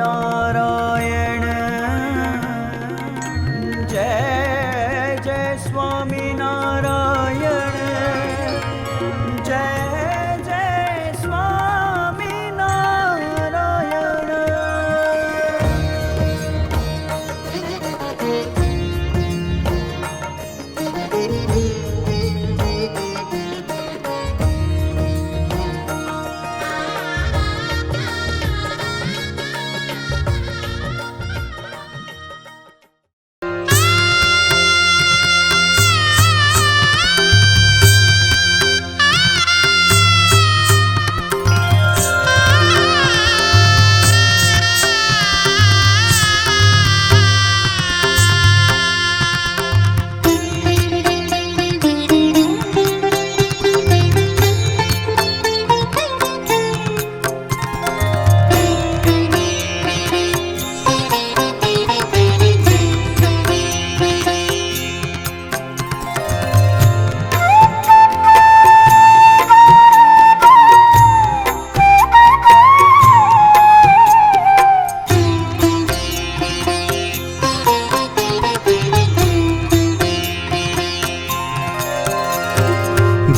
स्वामीनारायण जय जय स्वामीनारायण जय जय स्वामीनारायण।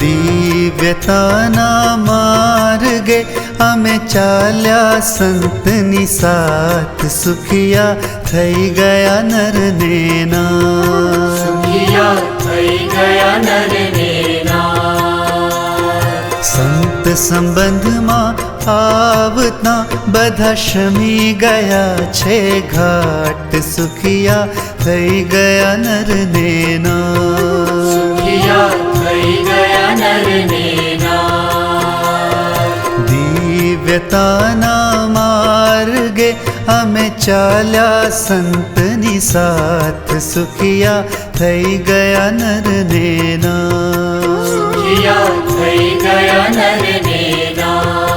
दिव्यताना मार्गे અમે ચાલ્યા સંતની સાથ સુખિયા થઈ ગયા નર ને નાર, સુખિયા થઈ ગયા નર ને નાર। સંત સંબંધમાં આવતા બધા શમી ગયા છે ઘાટ સુખિયા થઈ ગયા નર ને નાર, સુખિયા થઈ ગયા નર ને નાર। દિવ્યતાના માર્ગે અમે ચાલ્યા સંતની સાથ સુખિયા થઈ ગયા નર ને નાર, સુખિયા થઈ ગયા નર ને નાર।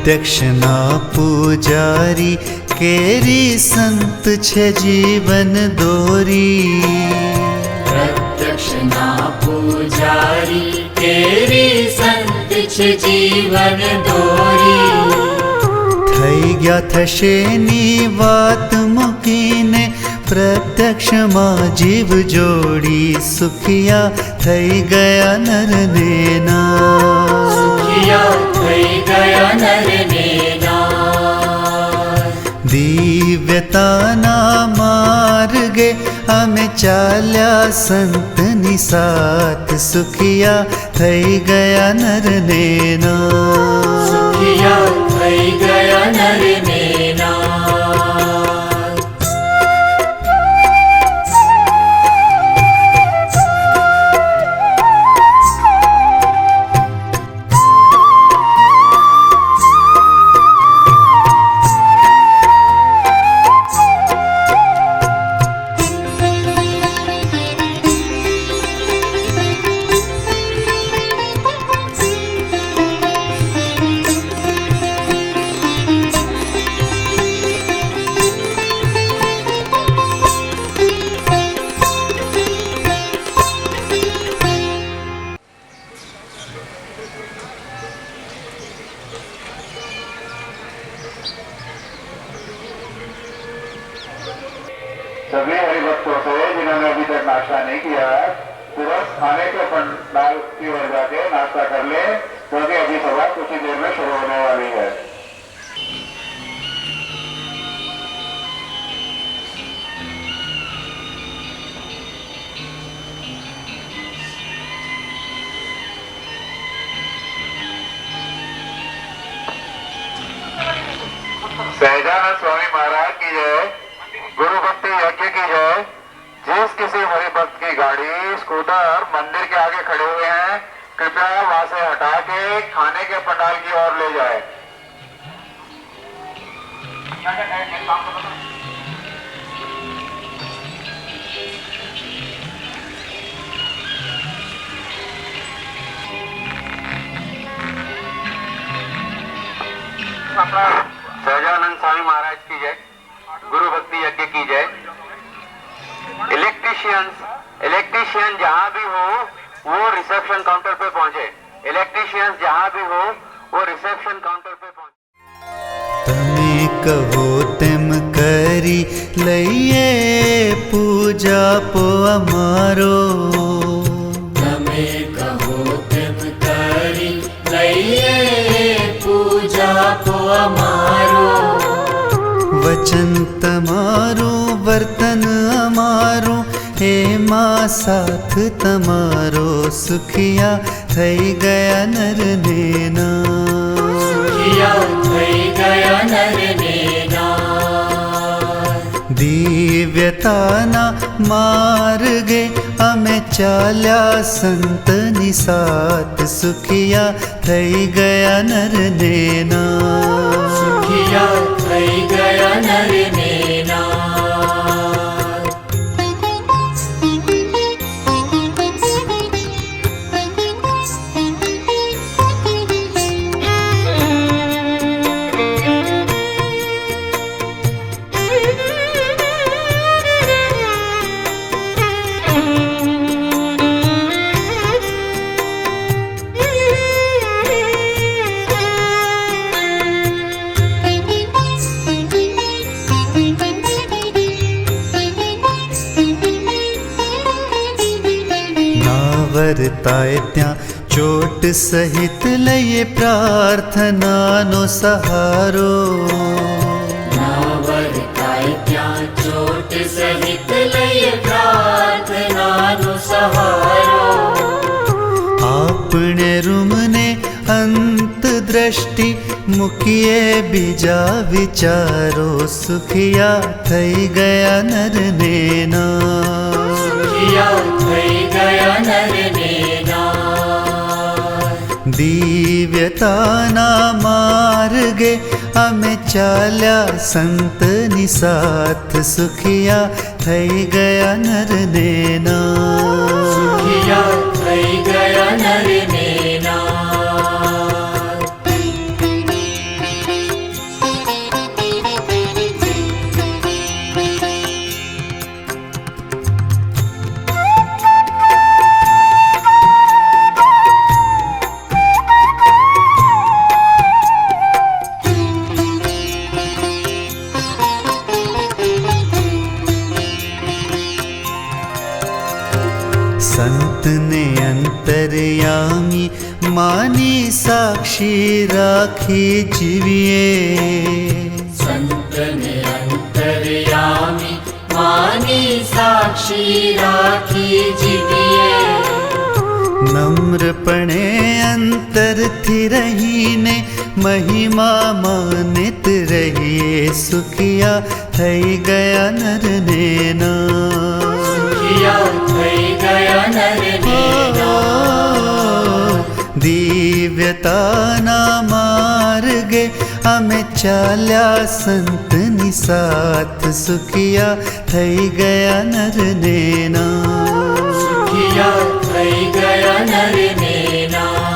પ્રત્યક્ષના પૂજારી કેરી સંત છે જીવન દોરી, પ્રત્યક્ષના પૂજારી કેરી સંત છે જીવન દોરી। થઈ ગયા થશે ની વાત મૂકીને પ્રત્યક્ષમાં જીવ જોડી સુખિયા થઈ ગયા નર ને નાર, સુખિયા થઈ ગયા નર ને નાર। દિવ્યતાના માર્ગે અમે ચાલ્યા સંતની સાથ સુખિયા થઈ ગયા નર ને નાર, સુખિયા થઈ ગયા નર ને નાર। सभी हरिभक्तों से जिन्होंने अभी तक नाश्ता नहीं किया है तुरंत खाने के पंडाल की ओर जाके नाश्ता कर ले, क्योंकि अभी सभा कुछ ही देर में शुरू होने वाली है। सहजानंद स्वामी महाराज की जय, गुरु भक्ति यज्ञ की जय। जिस किसी हरि भक्त की गाड़ी स्कूटर मंदिर के आगे खड़े हुए हैं, कृपया वहां से हटा के खाने के पंडाल की ओर ले जाए। सहजानंद स्वामी महाराज की जय, गुरु भक्ति यज्ञ की जय। इलेक्ट्रीशियन जहां भी हो वो रिसेप्शन काउंटर पे पहुंचे। इलेक्ट्रीशियन जहां भी हो वो रिसेप्शन काउंटर पे पहुंचे। तमे कहो तेम करी लइए पूजा पो अमारो। તમે કહો તેમ કરી લઈએ પૂજા પો અમારો। वचन तमारो वर्तन अमारो, एमा साथ तमारो सुखिया थई गया नर नेना। સુખિયા થઈ ગયા નર ને નાર। दिव्यताना मार्गे अमे चाल्या संतनी साथ, सुखिया थई गया नर नेना। સુખિયા થઈ ગયા નર ને નાર। वर्ताए त्या चोट सहित लये प्रार्थना नो सहारो। वर्ताय त्या चोट सहित लय प्रार्थनानु सहारो। आपने रूमने अंत दृष्टि मुकिए बीजा विचारो, सुखिया थई गया नर नेना। सुखिया થઈ ગયા નર ને નાર। दिव्यताना मार्गे अमे चाल्या संतनी साथ, सुखिया थई गया नर नेना। સુખિયા થઈ ગયા નર ને નાર। संत ने अंतर्यामी मानी साक्षी राखी जीविए। संत ने अंतर्यामी मानी साक्षी राखी जीविए। नम्रपणे अंतर थी रहीने महिमा मानित रहिए, सुखिया थई गया नर नेना। सुखिया થઈ ગયા નર ને નાર। दिव्यताना मार्गे अमे चाल्या संतनी साथ, सुखिया थई गया नर नेना। સુખિયા થઈ ગયા નર ને નાર।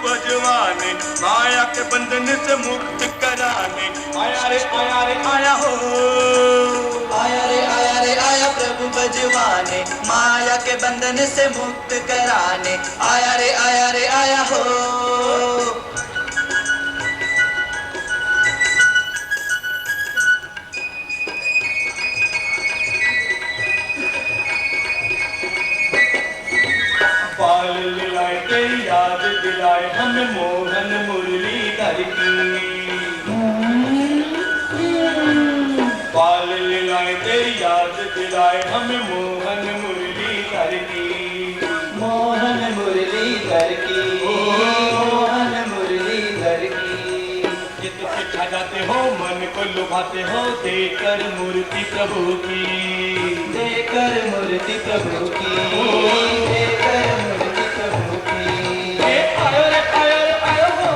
बजवाने, माया के बंधन से मुक्त कराने, आया रे आया हो। आया रे आया प्रभु बजवाने, माया के बंधन से मुक्त कराने, आया रे आया हो। बाल लीलाए तेरी याद दिलाए हमें मोहन मुरलीधर की। बाल लीलाए तेरी याद दिलाए हमें मोहन मुरलीधर की। मोहन मुरलीधर की, मोहन मुरलीधर की। ये तो सिखा जाते हो, मन को लुभाते हो, देकर मूर्ति प्रभु की। देकर मूर्ति प्रभु की, देकर मूर्ति प्रभु की। आयो रे आयो हो।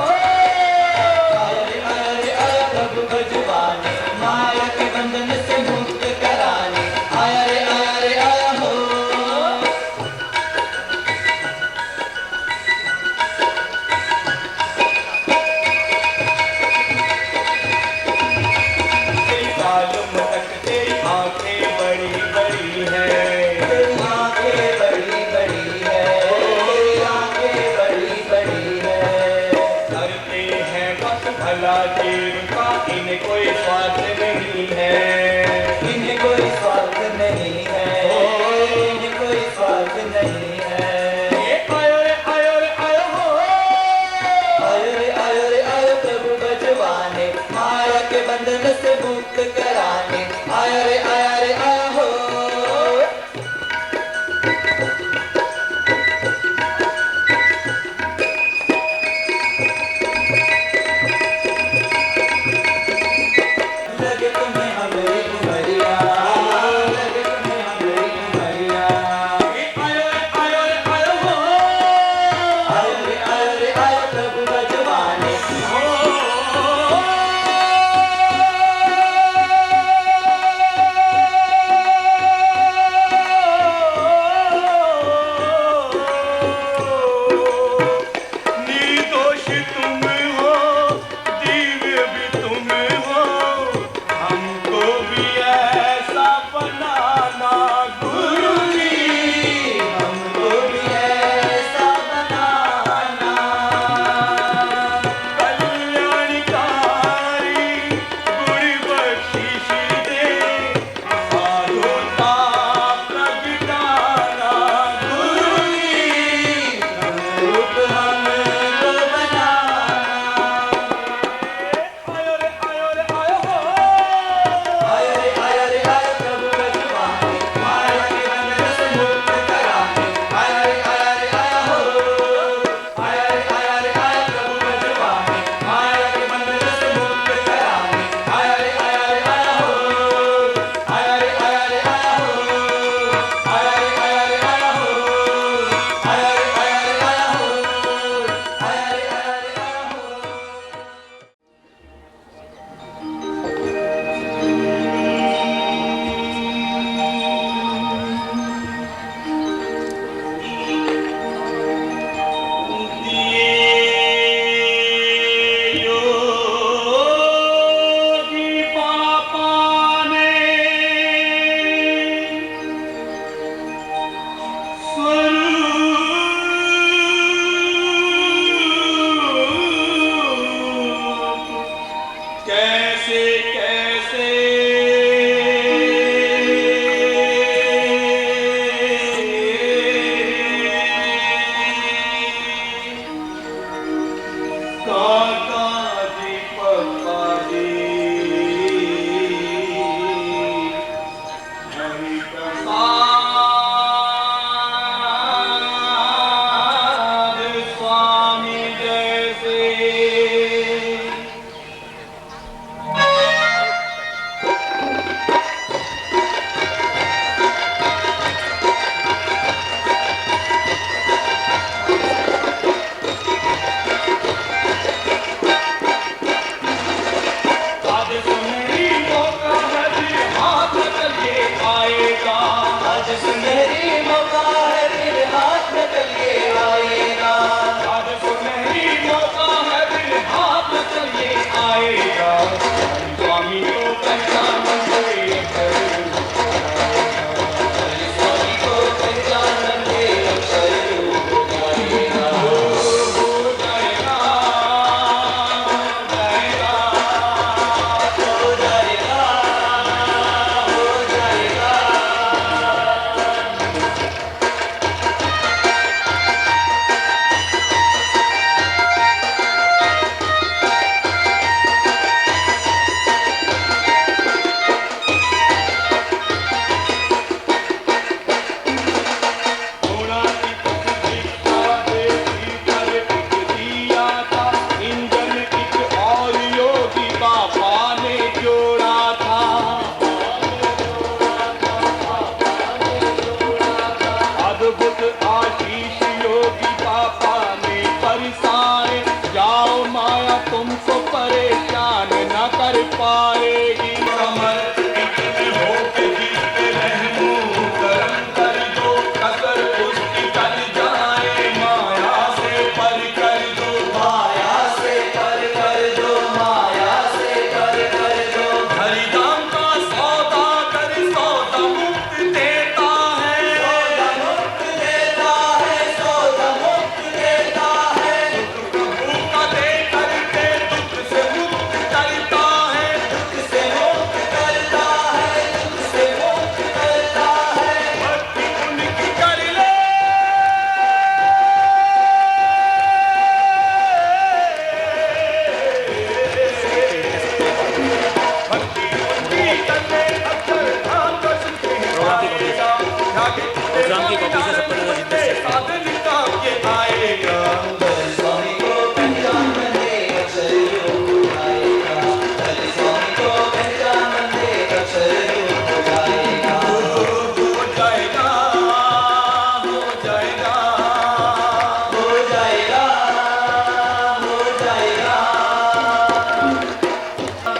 आया रे आया प्रभु बजवाने, माया के बंधन से मुक्त कराने, आया रे आया हो। तेरी बालों तक तेरी आंखें बड़ी बड़ी है। तेरी आंखें बड़ी बड़ी है, तेरी आंखें बड़ी बड़ी है। करते हैं बस भला जीव का, इन्हें कोई स्वार्थ नहीं है। इन्हें कोई स्वार्थ नहीं है, इन्हें कोई स्वार्थ नहीं है। आयो रे आयो हो। आयो रे आयो प्रभु बजवाने, माया के बंधन से मुक्त कराने, आया रे आया हो। लगे तुम्हें हमारी उमरिया, लगे तुम्हें हमारी उमरिया। आयो हो। आयो रे आयो प्रभु बजवाने, निर्दोष तुम हो, दिव्य भी तुम हो, हमको भी ऐसा बनाना गुरु जी। हमको भी ऐसा बनाना। कल्याणकारी गुरु बख्शिश दे, साधुता प्रगटाना गुरु जी। रूप हमको बनाना। आयो रे आयो हो। आया रे आया प्रभु बजवाने, माया के बंधन से मुक्त कराने, आया रे आया हो। आया रे आया प्रभु बजवाने, माया के बंधन से मुक्त कराने, आया रे आया हो। आया रे आया हो। आया रे आया हो। आया रे आया हो। आया रे आया हो। योगी पापा ने स्वरूप कैसे कैसे काका जी पप्पा जी हरि प्रसाद स्वामी जैसे। आज सुनहरी मौका है फिर हाथ चलिए आएगा। आज सुनहरी मौका है, फिर हाथ में चलिए आएगा। आज सुनहरी आएगा, स्वामी को पहचान दे अक्षर रूप जाएगा, स्वामी को पहचान दे अक्षर रूप जाएगा, हो जाएगा, हो जाएगा, हो जाएगा। तुमको परेशान न कर पाएगी, कमर इतने हो के जीते रहमू करम कर दो, अगर उसकी टल जाए माया से पर कर दो, माया से पर कर दो, माया से पर कर दो। हरिदाम का सौदा कर सौदा मुक्त देता है, सौदा मुक्त देता है, सौदा मुक्त देता है। सुख प्रभु का दे करके दुख से मुक्त करता है, दुख से मुक्त करता है, दुख से मुक्त करता है। भक्ति उनकी कर ले, भक्ति उनकी कर ले, अक्षर धाम दर्शन के आएगा, जाके प्रोग्राम की कॉपी से सबको देना जितने साधन का के आएगा। स्वामी को पहचान दे अक्षर रूप जाएगा, स्वामी को पहचान दे अक्षर रूप जाएगा, हो जाएगा, हो जाएगा, हो जाएगा, हो जाएगा।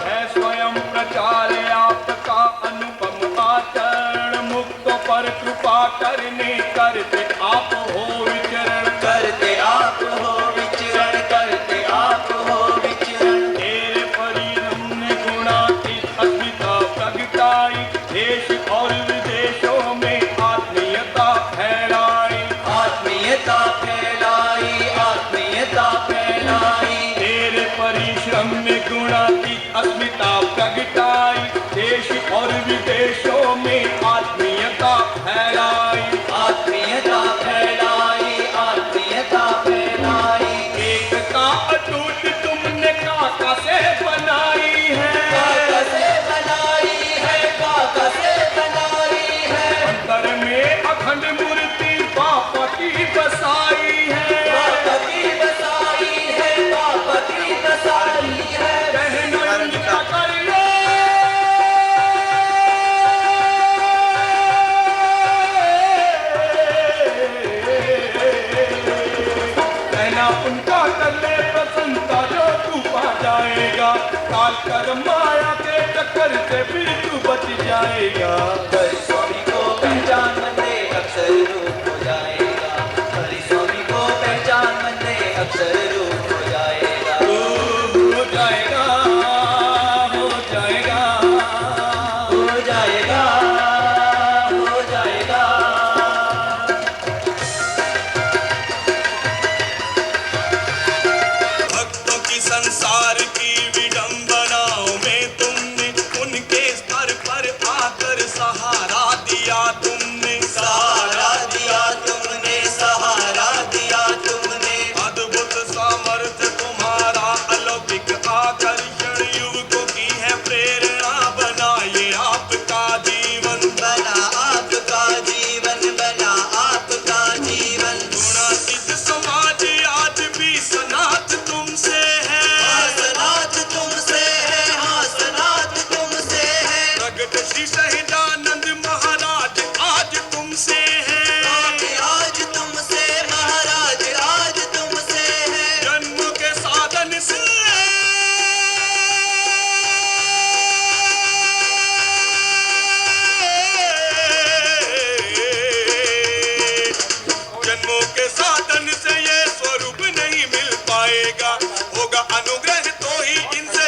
है स्वयं प्रचार आपका अनुपम आचरण, मुक्त पर कृपा करने करते आप हो विचरण, करते आप हो विचरण, करते आप हो विचरण। तेरे परिरम ने गुणातीत अस्मिता प्रगटाई, देश और विदेशों में आत्मीयता फैलाई, आत्मीयता फैलाई, आत्मीयता फैलाई। तेरे परिश्रम में गुणातीत अस्मिता प्रगटाई, देश और विदेशों में आत्मीयता फैलाई, आत्मीयता फैलाई, आत्मीयता फैलाई। एकता अटूट तुमने काका से बनाई है, काका से बनाई है, काका से बनाई है। अंतर में अखंड मूर्ति बापा की बसाई है, बापा की बसाई है, बापा की बसाई है। कहना उनका कर लो, कहना उनका कर ले, प्रसन्नता जो तू पा जाएगा, काल कर माया के चक्कर से फिर तू बच जाएगा। स्वामी को पहचान दे अक्षर रूप हो जाएगा, हरि स्वामी को पहचान दे अक्षर रूप हो जाएगा, हो जाएगा, हो जाएगा, हो जाएगा, हो जाएगा। भक्तों की संसार की विडंबनाओं में तुमने उनके स्तर पर आकर सहारा दिया, तुमने सहारा दिया, तुमने सहारा दिया, तुमने। अद्भुत सामर्थ्य तुम्हारा अलौकिक आकर्षण, युवकों की है प्रेरणा, बनाइए आपका जीवन, बना आपका जीवन, बना आपका जीवन। गुणातीत समाज आज भी सनात तुमसे है, सनात तुमसे है, हाँ सनात तुमसे है। प्रगट श्री सहिदानंद महाराज आज तुमसे है, आज तुमसे महाराज, आज तुमसे है। जन्म के साधन से जन्मों के साधन से ये स्वरूप नहीं मिल पाएगा, होगा अनुग्रह तो ही इनसे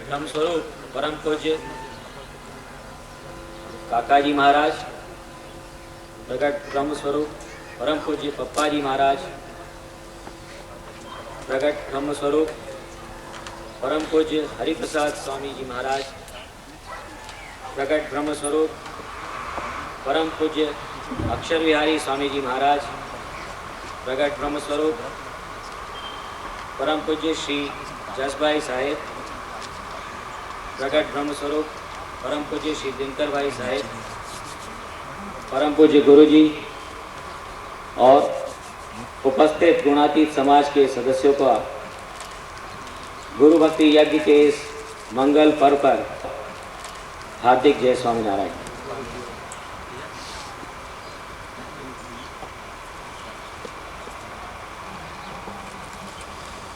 ब्रह्म स्वरूप परम पूज्य काका जी महाराज, प्रकट ब्रह्म स्वरूप परम पूज्य पप्पा जी महाराज, प्रकट ब्रह्म स्वरूप परम पूज्य हरिप्रसाद स्वामी जी महाराज, प्रकट ब्रह्म स्वरूप परम पूज्य अक्षर विहारी स्वामी जी महाराज, प्रकट ब्रह्म स्वरूप परम पूज्य श्री जसभाई साहेब, प्रकट ब्रह्म स्वरूप परम पूज्य श्री दिनकर भाई साहेब, परम पूज्य गुरु जी और उपस्थित गुणातीत समाज के सदस्यों का गुरु भक्ति यज्ञ के इस मंगल पर्व पर हार्दिक जय स्वामीनारायण।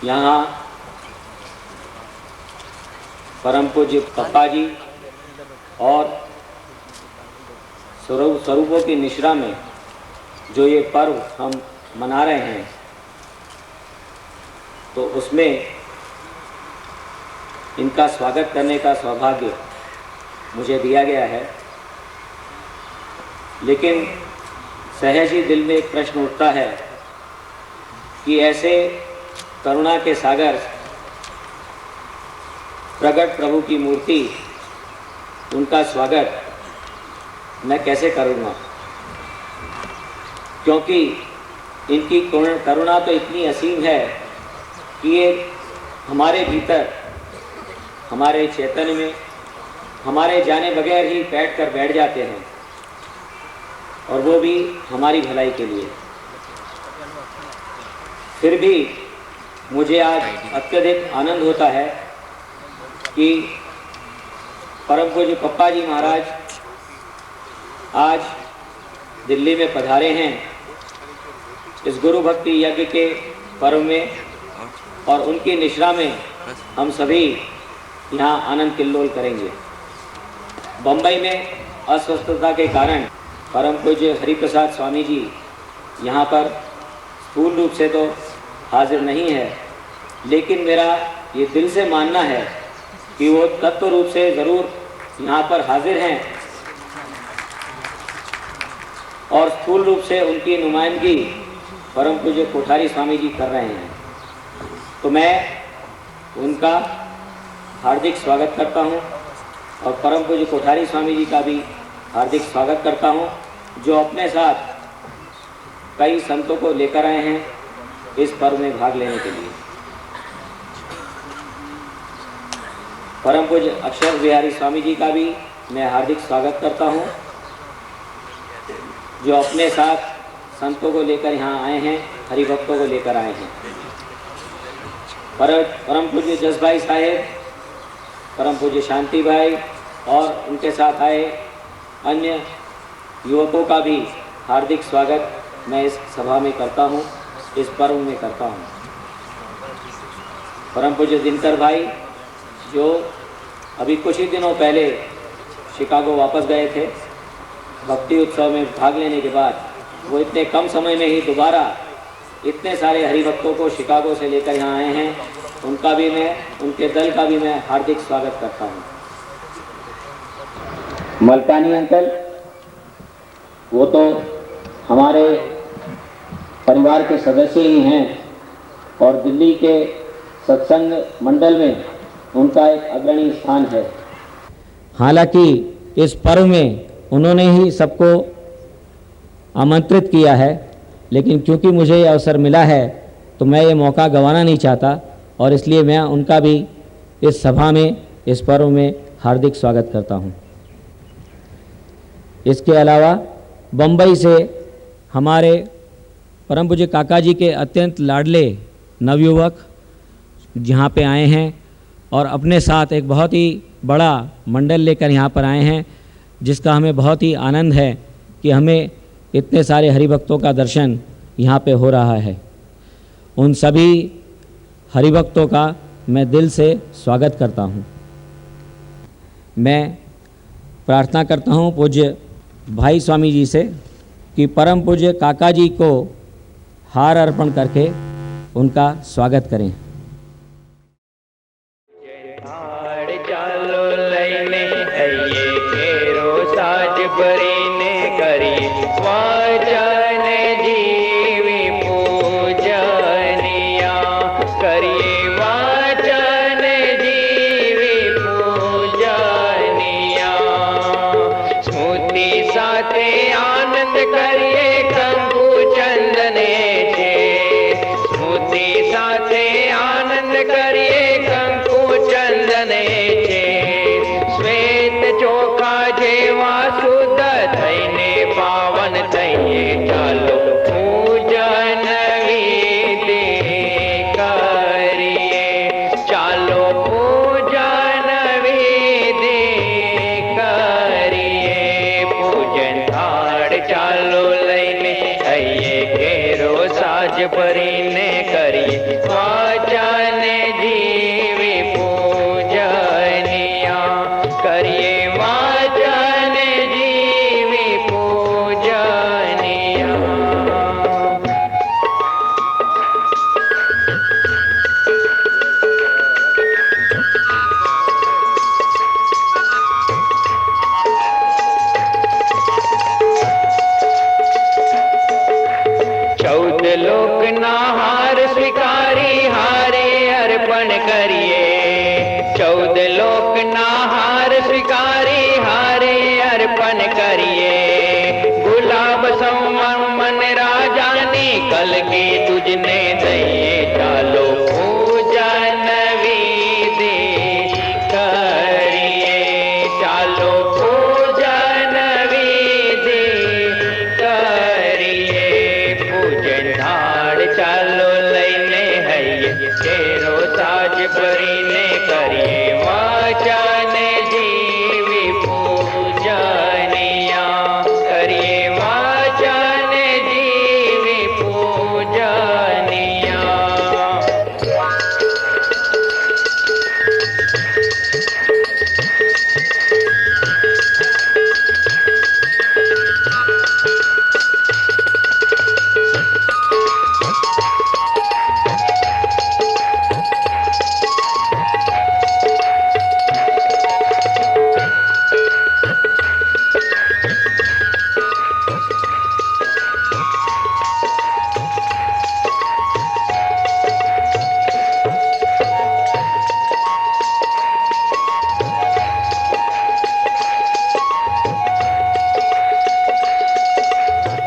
यहाँ परम पूज्य पप्पा जी और स्वरूपों की निश्रा में जो ये पर्व हम मना रहे हैं, तो उसमें इनका स्वागत करने का सौभाग्य मुझे दिया गया है। लेकिन सहज ही दिल में एक प्रश्न उठता है कि ऐसे करुणा के सागर प्रकट प्रभु की मूर्ति, उनका स्वागत मैं कैसे करूँगा, क्योंकि इनकी करुणा तो इतनी असीम है कि ये हमारे भीतर, हमारे चैतन्य में, हमारे जाने बगैर ही बैठ जाते हैं, और वो भी हमारी भलाई के लिए। फिर भी मुझे आज अत्यधिक आनंद होता है कि परम पूज्य पप्पा जी महाराज आज दिल्ली में पधारे हैं इस गुरु भक्ति यज्ञ के पर्व में, और उनकी निश्रा में हम सभी यहाँ आनंद किल्लोल करेंगे। बम्बई में अस्वस्थता के कारण परम पूज्य हरिप्रसाद स्वामी जी यहाँ पर स्थूल रूप से तो हाजिर नहीं है, लेकिन मेरा ये दिल से मानना है कि वो तत्व रूप से ज़रूर यहाँ पर हाजिर हैं, और स्थूल रूप से उनकी नुमाइंदगी परम पूज्य कोठारी स्वामी जी कर रहे हैं। तो मैं उनका हार्दिक स्वागत करता हूँ, और परम पूज्य कोठारी स्वामी जी का भी हार्दिक स्वागत करता हूँ, जो अपने साथ कई संतों को लेकर आए हैं इस पर्व में भाग लेने के लिए। परम पूज्य अक्षर विहारी स्वामी जी का भी मैं हार्दिक स्वागत करता हूँ, जो अपने साथ संतों को लेकर यहाँ आए हैं, हरिभक्तों को लेकर आए हैं। परम पूज्य जसभाई साहेब, परम पूज्य शांति भाई और उनके साथ आए अन्य युवकों का भी हार्दिक स्वागत मैं इस सभा में करता हूँ, इस पर्व में करता हूँ। परम पूज्य दिनकर भाई, जो अभी कुछ ही दिनों पहले शिकागो वापस गए थे भक्ति उत्सव में भाग लेने के बाद, वो इतने कम समय में ही दोबारा इतने सारे हरिभक्तों को शिकागो से लेकर यहाँ आए हैं। उनका भी मैं, उनके दल का भी मैं हार्दिक स्वागत करता हूँ। मलकानी अंकल, वो तो हमारे परिवार के सदस्य ही हैं, और दिल्ली के सत्संग मंडल में उनका एक अग्रणी स्थान है। हालांकि इस पर्व में उन्होंने ही सबको आमंत्रित किया है, लेकिन क्योंकि मुझे ये अवसर मिला है तो मैं ये मौका गंवाना नहीं चाहता, और इसलिए मैं उनका भी इस सभा में, इस पर्व में हार्दिक स्वागत करता हूँ। इसके अलावा बम्बई से हमारे परम पूज्य काका जी के अत्यंत लाडले नवयुवक यहाँ पे आए हैं, और अपने साथ एक बहुत ही बड़ा मंडल लेकर यहाँ पर आए हैं, जिसका हमें बहुत ही आनंद है कि हमें इतने सारे हरिभक्तों का दर्शन यहाँ पे हो रहा है। उन सभी हरिभक्तों का मैं दिल से स्वागत करता हूँ। मैं प्रार्थना करता हूँ पूज्य भाई स्वामी जी से कि परम पूज्य काका जी को हार अर्पण करके उनका स्वागत करें। ભરીને કરીએ વાચન જીવી પૂજનિયા કરીએ વાચન જીવી પૂજનિયા સ્મૃતિ સાથે આનંદ કરીએ કંકુ ચંદને છે સ્મૃતિ સાથે આનંદ કરીએ કંકુ ચંદને છે શ્વેત ચોખા જેવા શુદ્ધ થઈને પાવન થઈએ ચાલો પૂજન વિધિ કરીએ ચાલો પૂજન વિધિ કરીએ પૂજન થાળ ચાલો લઈને આઈએ ઘેરો સાજ ભરીને કરીએ વાચન જીવી પૂજનિયા કરીએ વાચન જીવી પૂજનિયા ચૌદ લોકના હાર સ્વીકારી હારે અર્પણ કરીએ ચૌદ લોકના હાર સ્વીકારી હારે અર્પણ કરીએ ગુલાબ સંવન મન રાજાની કલકી તુજને દઈએ ચાલો પૂજન વિધિ કરીએ ચાલો પૂજન વિધિ કરીએ પૂજન થાળ ચાલો લઈને હૈયે ઘેરો સાજ ભરીને કરીએ વાચન જીવી પૂજનિયા કરીએ વાચન જીવી પૂજનિયા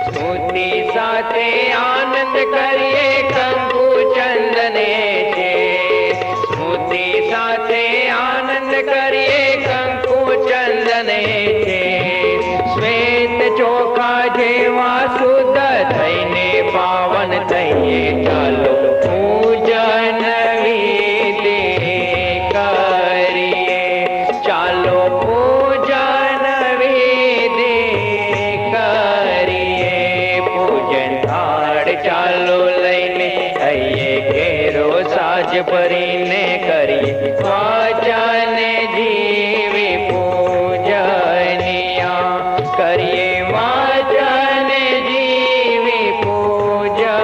સ્મૃતિ સાથે આનંદ કરીએ કંકુ ચંદને છે સ્મૃતિ સાથે આનંદ કરીએ કંકુ ચંદને છે શ્વેત ચોખા જેવા શુદ્ધ થઈને પાવન થઈએ ચાલો પૂજન વિધિ કરીએ ચાલો પૂજન વિધિ કરીએ પૂજન થાળ ચાલો લઈને આઈએ ઘેરો સાજ ભરીને કરીએ વાચન જીવી પૂજનિયા કરીએ વાચન જીવી પૂજનિયા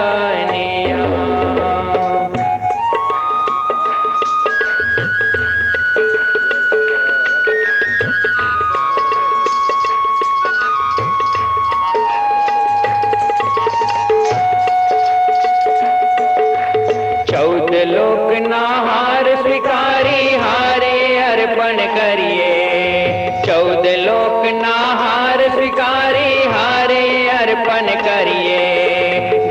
ચૌદ લોકના હાર સ્વીકારી હારે અર્પણ કરીએ ચૌદ લોકના હાર સ્વીકારી હારે અર્પણ કરીએ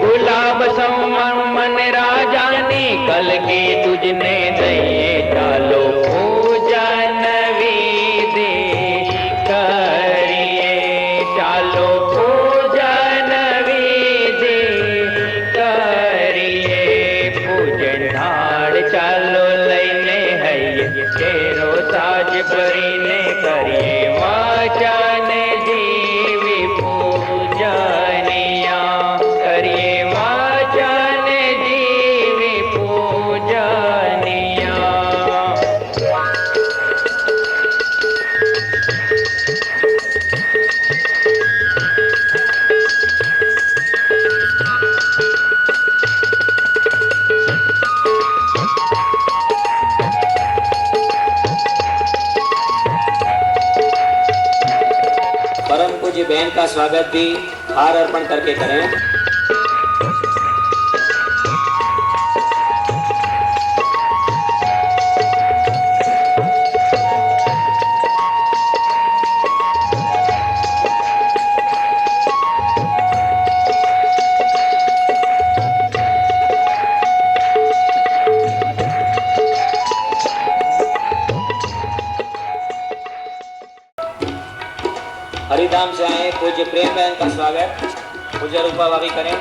ગુલાબ સંવન મન રાજાની કલકી તુજને દઈએ ચાલો પૂજન વિધિ કરીએ ચાલો પૂજન વિધિ કરીએ પૂજન થાળ ચાલો લઈને હૈયે ઘેરો સાજ ભરીને કરીએ વાચન જીવી પૂજનિયા કરીએ વાચન જીવી પૂજનિયા बहन का स्वागत भी हार अर्पण करके करें। हरिधाम से आए पूज्य प्रेम बहन का स्वागत पूज्य रूपा भाभी करें।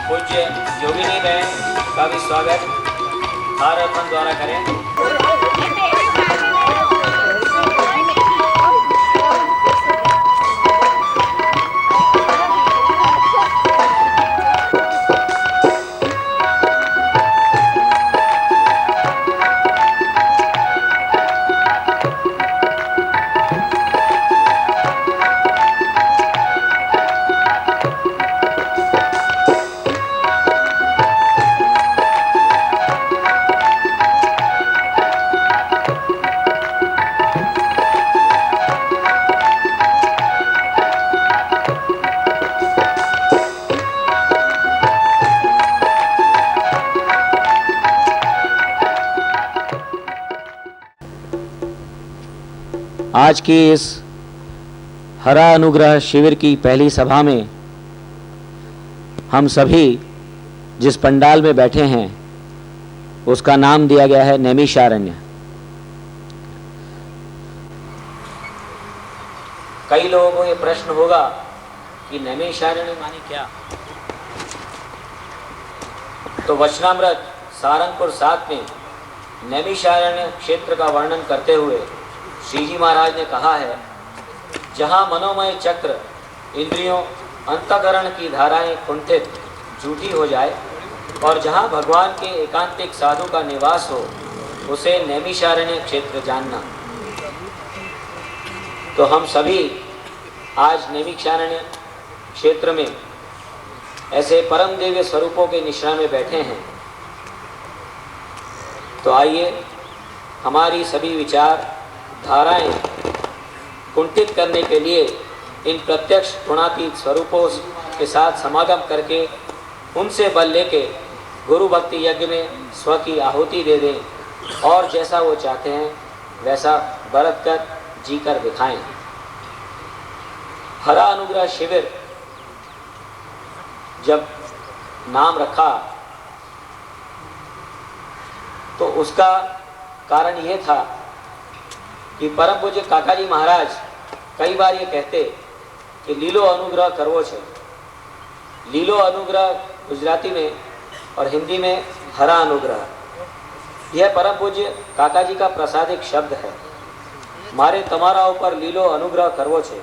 पूज्य योगिनी बहन का भी स्वागत हार अर्पण द्वारा करें। आज की इस हरा अनुग्रह शिविर की पहली सभा में हम सभी जिस पंडाल में बैठे हैं उसका नाम दिया गया है नैमिषारण्य। कई लोगों को ये प्रश्न होगा कि नैमिषारण्य माने क्या? तो वचनामृत सारंगपुर 7 में नैमिषारण्य क्षेत्र का वर्णन करते हुए श्री जी महाराज ने कहा है, जहाँ मनोमय चक्र इंद्रियों अंतःकरण की धाराएं कुंठित झूठी हो जाए और जहाँ भगवान के एकांतिक साधु का निवास हो उसे नैमिषारण्य क्षेत्र जानना। तो हम सभी आज नैमिषारण्य क्षेत्र में ऐसे परम दिव्य स्वरूपों के निश्रा में बैठे हैं। तो आइए हमारी सभी विचार धाराएं कुंठित करने के लिए इन प्रत्यक्ष गुणातीत स्वरूपों के साथ समागम करके उनसे बल लेके गुरु भक्ति यज्ञ में स्व की आहुति दे दें और जैसा वो चाहते हैं वैसा बरत कर जी कर दिखाएं। हरा अनुग्रह शिविर जब नाम रखा तो उसका कारण ये था कि परम पूज्य काका जी महाराज कई बार ये कहते कि लीलो अनुग्रह करवो छे। लीलो अनुग्रह गुजराती में और हिंदी में हरा अनुग्रह। यह परम पूज्य काका जी का प्रसादिक शब्द है। मारे तमारा ऊपर लीलो अनुग्रह करवो छे।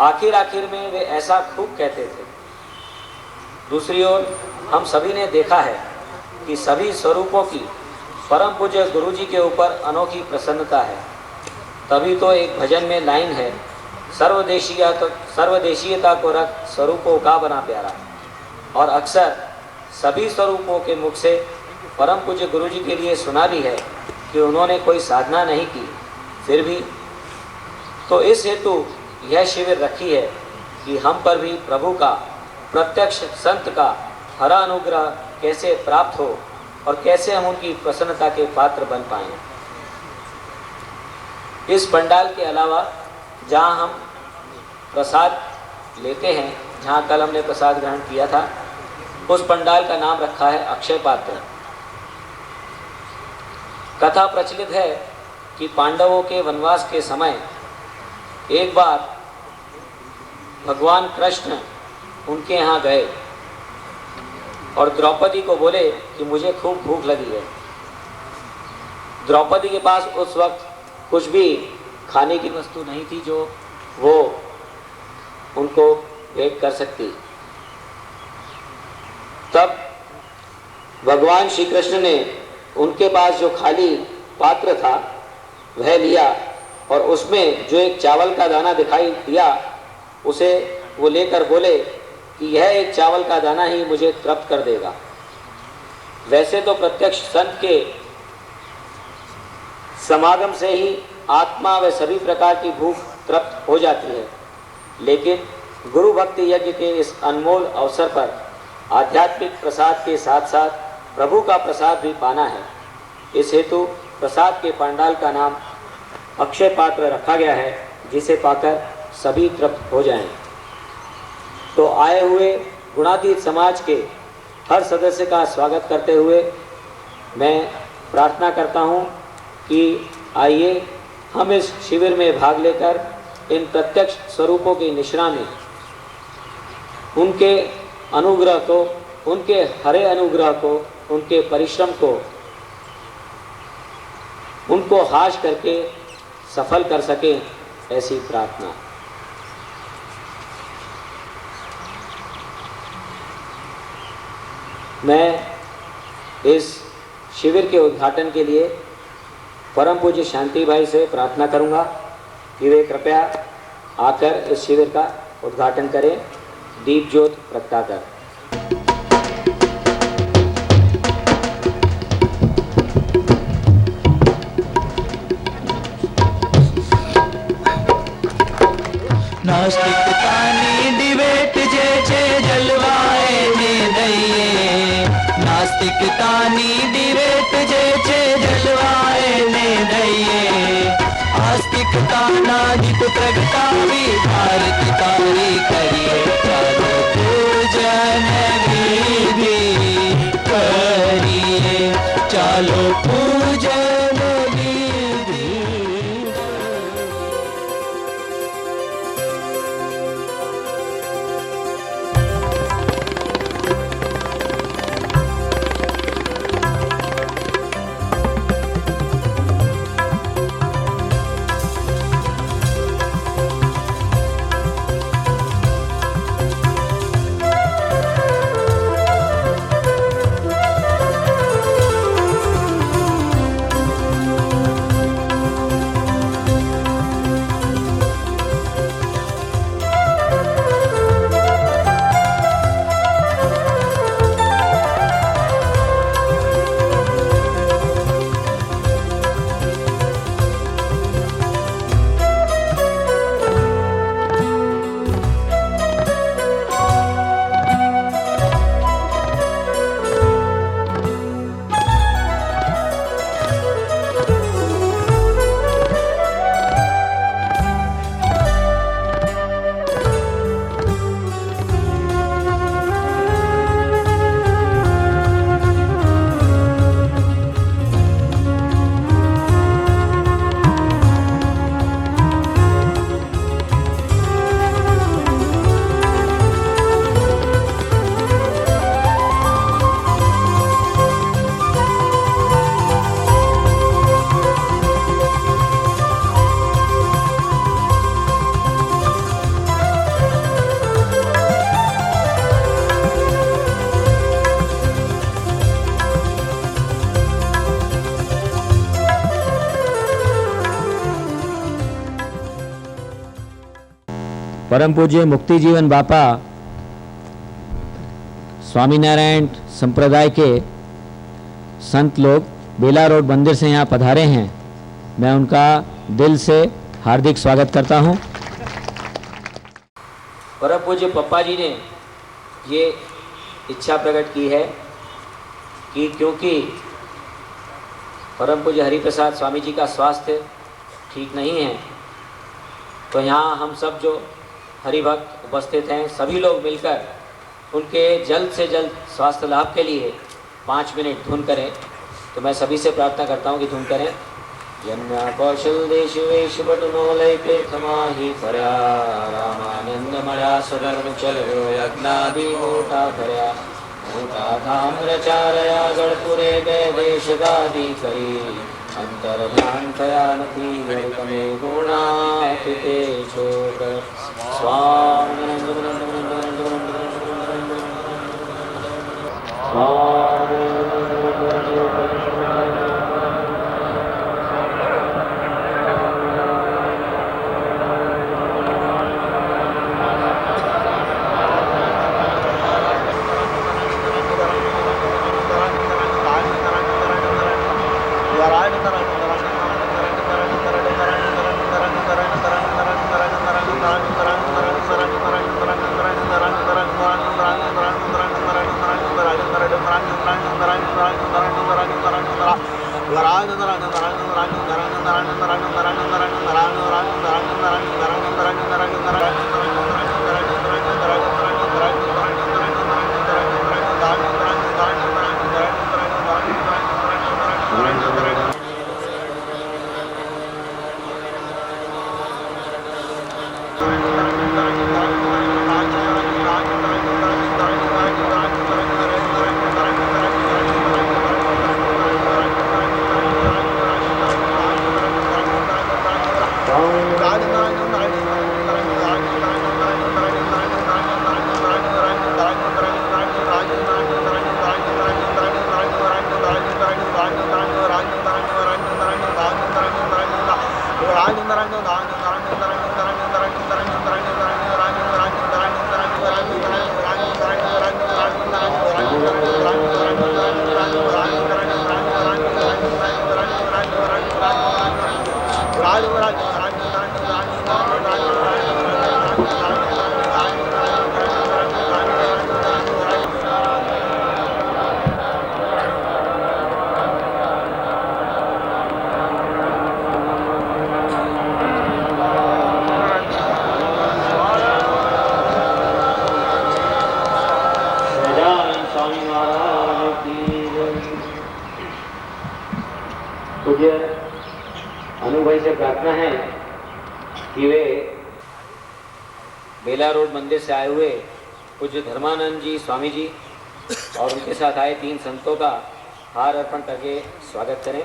आखिर में वे ऐसा खूब कहते थे। दूसरी ओर हम सभी ने देखा है कि सभी स्वरूपों की परम पूज्य गुरु जी के ऊपर अनोखी प्रसन्नता है। तभी तो एक भजन में लाइन है, सर्वदेशीयता को रख स्वरूपों का बना प्यारा। और अक्सर सभी स्वरूपों के मुख से परम पूज्य गुरु जी के लिए सुना भी है कि उन्होंने कोई साधना नहीं की, फिर भी तो इस हेतु यह शिविर रखी है कि हम पर भी प्रभु का प्रत्यक्ष संत का हरा अनुग्रह कैसे प्राप्त हो और कैसे हम उनकी प्रसन्नता के पात्र बन पाएं। इस पंडाल के अलावा जहां हम प्रसाद लेते हैं, जहां कल हमने प्रसाद ग्रहण किया था, उस पंडाल का नाम रखा है अक्षय पात्र। कथा प्रचलित है कि पांडवों के वनवास के समय एक बार भगवान कृष्ण उनके यहाँ गए और द्रौपदी को बोले कि मुझे खूब भूख लगी है। द्रौपदी के पास उस वक्त कुछ भी खाने की वस्तु नहीं थी जो वो उनको भेंट कर सकती। तब भगवान श्री कृष्ण ने उनके पास जो खाली पात्र था वह लिया और उसमें जो एक चावल का दाना दिखाई दिया उसे वो लेकर बोले कि यह एक चावल का दाना ही मुझे तृप्त कर देगा। वैसे तो प्रत्यक्ष संत के समागम से ही आत्मा व सभी प्रकार की भूख तृप्त हो जाती है, लेकिन गुरु भक्ति यज्ञ के इस अनमोल अवसर पर आध्यात्मिक प्रसाद के साथ साथ प्रभु का प्रसाद भी पाना है। इस हेतु प्रसाद के पंडाल का नाम अक्षय पात्र रखा गया है, जिसे पाकर सभी तृप्त हो जाएं। तो आए हुए गुणातीत समाज के हर सदस्य का स्वागत करते हुए मैं प्रार्थना करता हूं कि आइए हम इस शिविर में भाग लेकर इन प्रत्यक्ष स्वरूपों की निश्रा में उनके अनुग्रह को, उनके हरे अनुग्रह को, उनके परिश्रम को, उनको हाश करके सफल कर सकें, ऐसी प्रार्थना। मैं इस शिविर के उद्घाटन के लिए परम पूज्य शांति भाई से प्रार्थना करूंगा कि वे कृपया आकर इस शिविर का उद्घाटन करें, दीप ज्योत प्रगटाकर। नास्तिकतानी डिबेट जे छे जलवाए ने दઈએ, नास्तिकतानी डिबेट जे छे जलवाए ने दઈએ, आस्तिकताना दीप प्रगटावी भारत तारी करिए, चालो पूजन विधि करिए, चालो पूजन विधि। परम पूज्य मुक्ति जीवन बापा स्वामीनारायण संप्रदाय के संत लोग बेला रोड मंदिर से यहाँ पधारे हैं। मैं उनका दिल से हार्दिक स्वागत करता हूँ। परम पूज्य पप्पा जी ने ये इच्छा प्रकट की है कि क्योंकि परम पूज्य हरिप्रसाद स्वामी जी का स्वास्थ्य ठीक नहीं है, तो यहाँ हम सब जो हरिभक्त उपस्थित हैं सभी लोग मिलकर उनके जल्द से जल्द स्वास्थ्य लाभ के लिए 5 मिनट धुन करें। तो मैं सभी से प्रार्थना करता हूँ कि धुन करें। जन्या कौशल देश वेश बटुनोलय तीर्थमाही पर्या, रामानंद मया सधर्म चलो यज्ञादि मोटा पर्या, मोटा धाम्रचारया गणपुरे देश गादी करी, अंतर ध्यान थया नथी गणतमे गुणातीते छोट स्वामी पूज्य अनुभव से प्रार्थना है कि वे बेला रोड मंदिर से आए हुए पूज्य धर्मानंद जी स्वामी जी और उनके साथ आए 3 संतों का हार अर्पण करके स्वागत करें।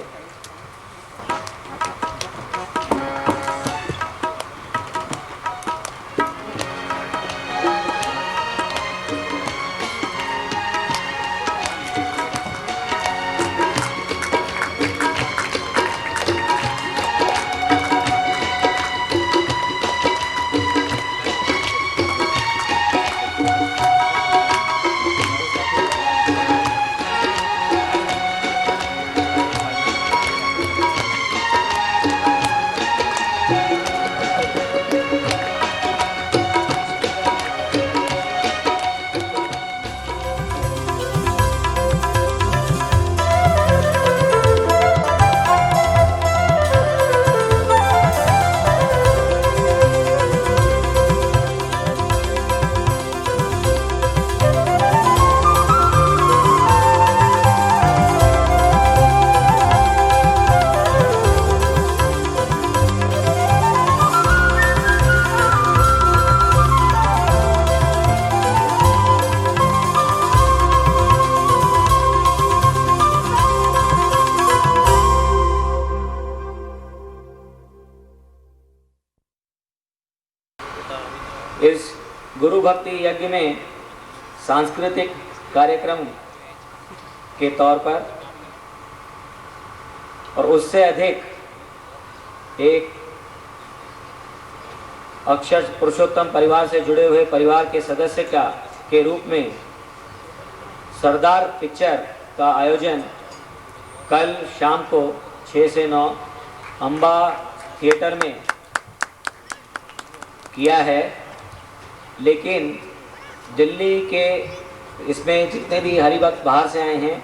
इस गुरु भक्ति यज्ञ में सांस्कृतिक कार्यक्रम के तौर पर और उससे अधिक एक अक्षर पुरुषोत्तम परिवार से जुड़े हुए परिवार के सदस्य के रूप में सरदार पिक्चर का आयोजन कल शाम को 6 से 9 अंबा थिएटर में किया है। लेकिन दिल्ली के इसमें जितने भी हरिभक्त बाहर से आए हैं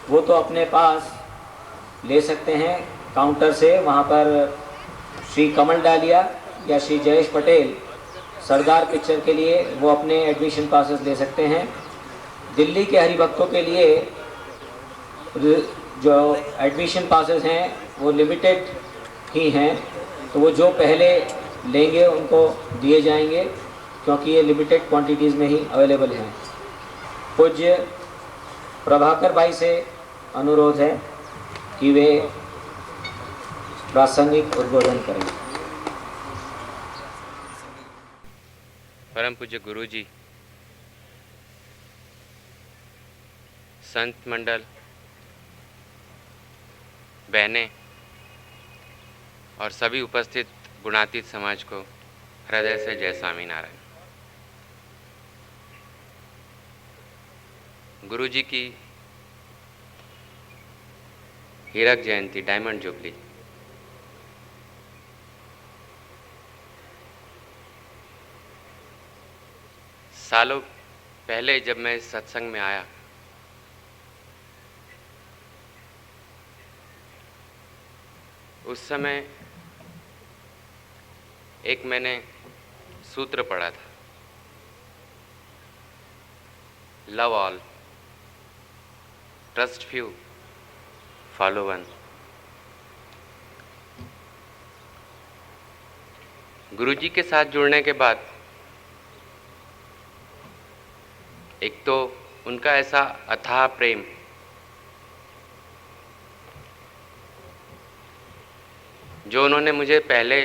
वो तो अपने पास ले सकते हैं काउंटर से। वहाँ पर श्री कमल डालिया या श्री जयेश पटेल सरदार पिक्चर के लिए वो अपने एडमिशन पासेस ले सकते हैं। दिल्ली के हरिभक्तों के लिए जो एडमिशन पासेस हैं वो लिमिटेड ही हैं, तो वो जो पहले लेंगे उनको दिए जाएंगे क्योंकि ये लिमिटेड क्वांटिटीज़ में ही अवेलेबल हैं। पूज्य प्रभाकर भाई से अनुरोध है कि वे प्रासंगिक उद्बोधन करें। परम पूज्य गुरु जी, संत मंडल, बहनें और सभी उपस्थित गुणातीत समाज को हृदय से जय स्वामीनारायण। गुरु जी की हीरक जयंती, डायमंड जुबली, सालों पहले जब मैं इस सत्संग में आया उस समय एक मैंने सूत्र पढ़ा था, love all, trust few, follow one. Guruji के साथ जुड़ने के बाद एक तो उनका ऐसा अथाह प्रेम, जो उन्होंने मुझे पहले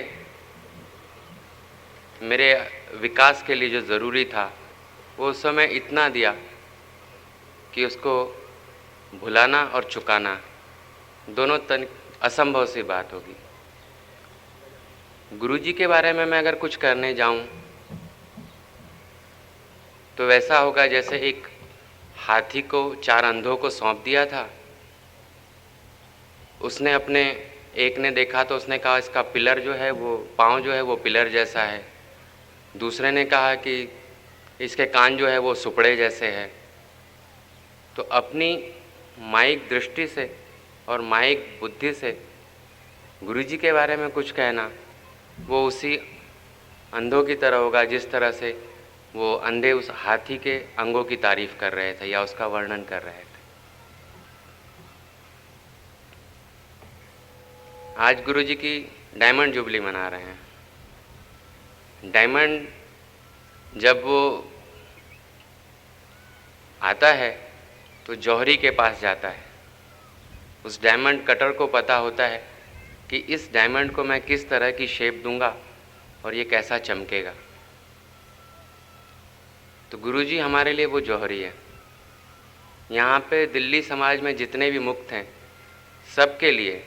मेरे विकास के लिए जो ज़रूरी था वो उस समय इतना दिया कि उसको भुलाना और चुकाना दोनों असंभव सी बात होगी। गुरुजी के बारे में मैं अगर कुछ करने जाऊं तो वैसा होगा जैसे एक हाथी को 4 अंधों को सौंप दिया था। उसने अपने एक ने देखा तो उसने कहा इसका पिलर जो है वो पाँव जो है वो पिलर जैसा है, दूसरे ने कहा कि इसके कान जो है वो सुपड़े जैसे है। तो अपनी माइक दृष्टि से और माइक बुद्धि से गुरुजी के बारे में कुछ कहना वो उसी अंधों की तरह होगा जिस तरह से वो अंधे उस हाथी के अंगों की तारीफ कर रहे थे या उसका वर्णन कर रहे थे। आज गुरुजी की डायमंड जुबली मना रहे हैं। डायमंड जब वो आता है तो जौहरी के पास जाता है। उस डायमंड कटर को पता होता है कि इस डायमंड को मैं किस तरह की शेप दूंगा और ये कैसा चमकेगा। तो गुरुजी हमारे लिए वो जौहरी है। यहाँ पे दिल्ली समाज में जितने भी मुक्त हैं सबके लिए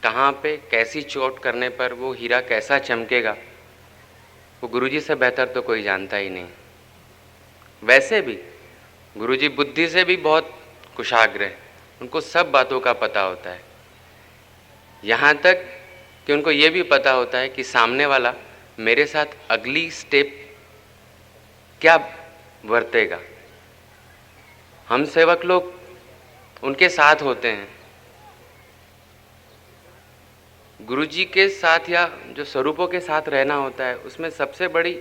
कहाँ पे कैसी चोट करने पर वो हीरा कैसा चमकेगा वो गुरुजी से बेहतर तो कोई जानता ही नहीं। वैसे भी गुरुजी बुद्धि से भी बहुत कुशाग्र है, उनको सब बातों का पता होता है। यहाँ तक कि उनको ये भी पता होता है कि सामने वाला मेरे साथ अगली स्टेप क्या बरतेगा। हम सेवक लोग उनके साथ होते हैं। गुरुजी के साथ या जो स्वरूपों के साथ रहना होता है उसमें सबसे बड़ी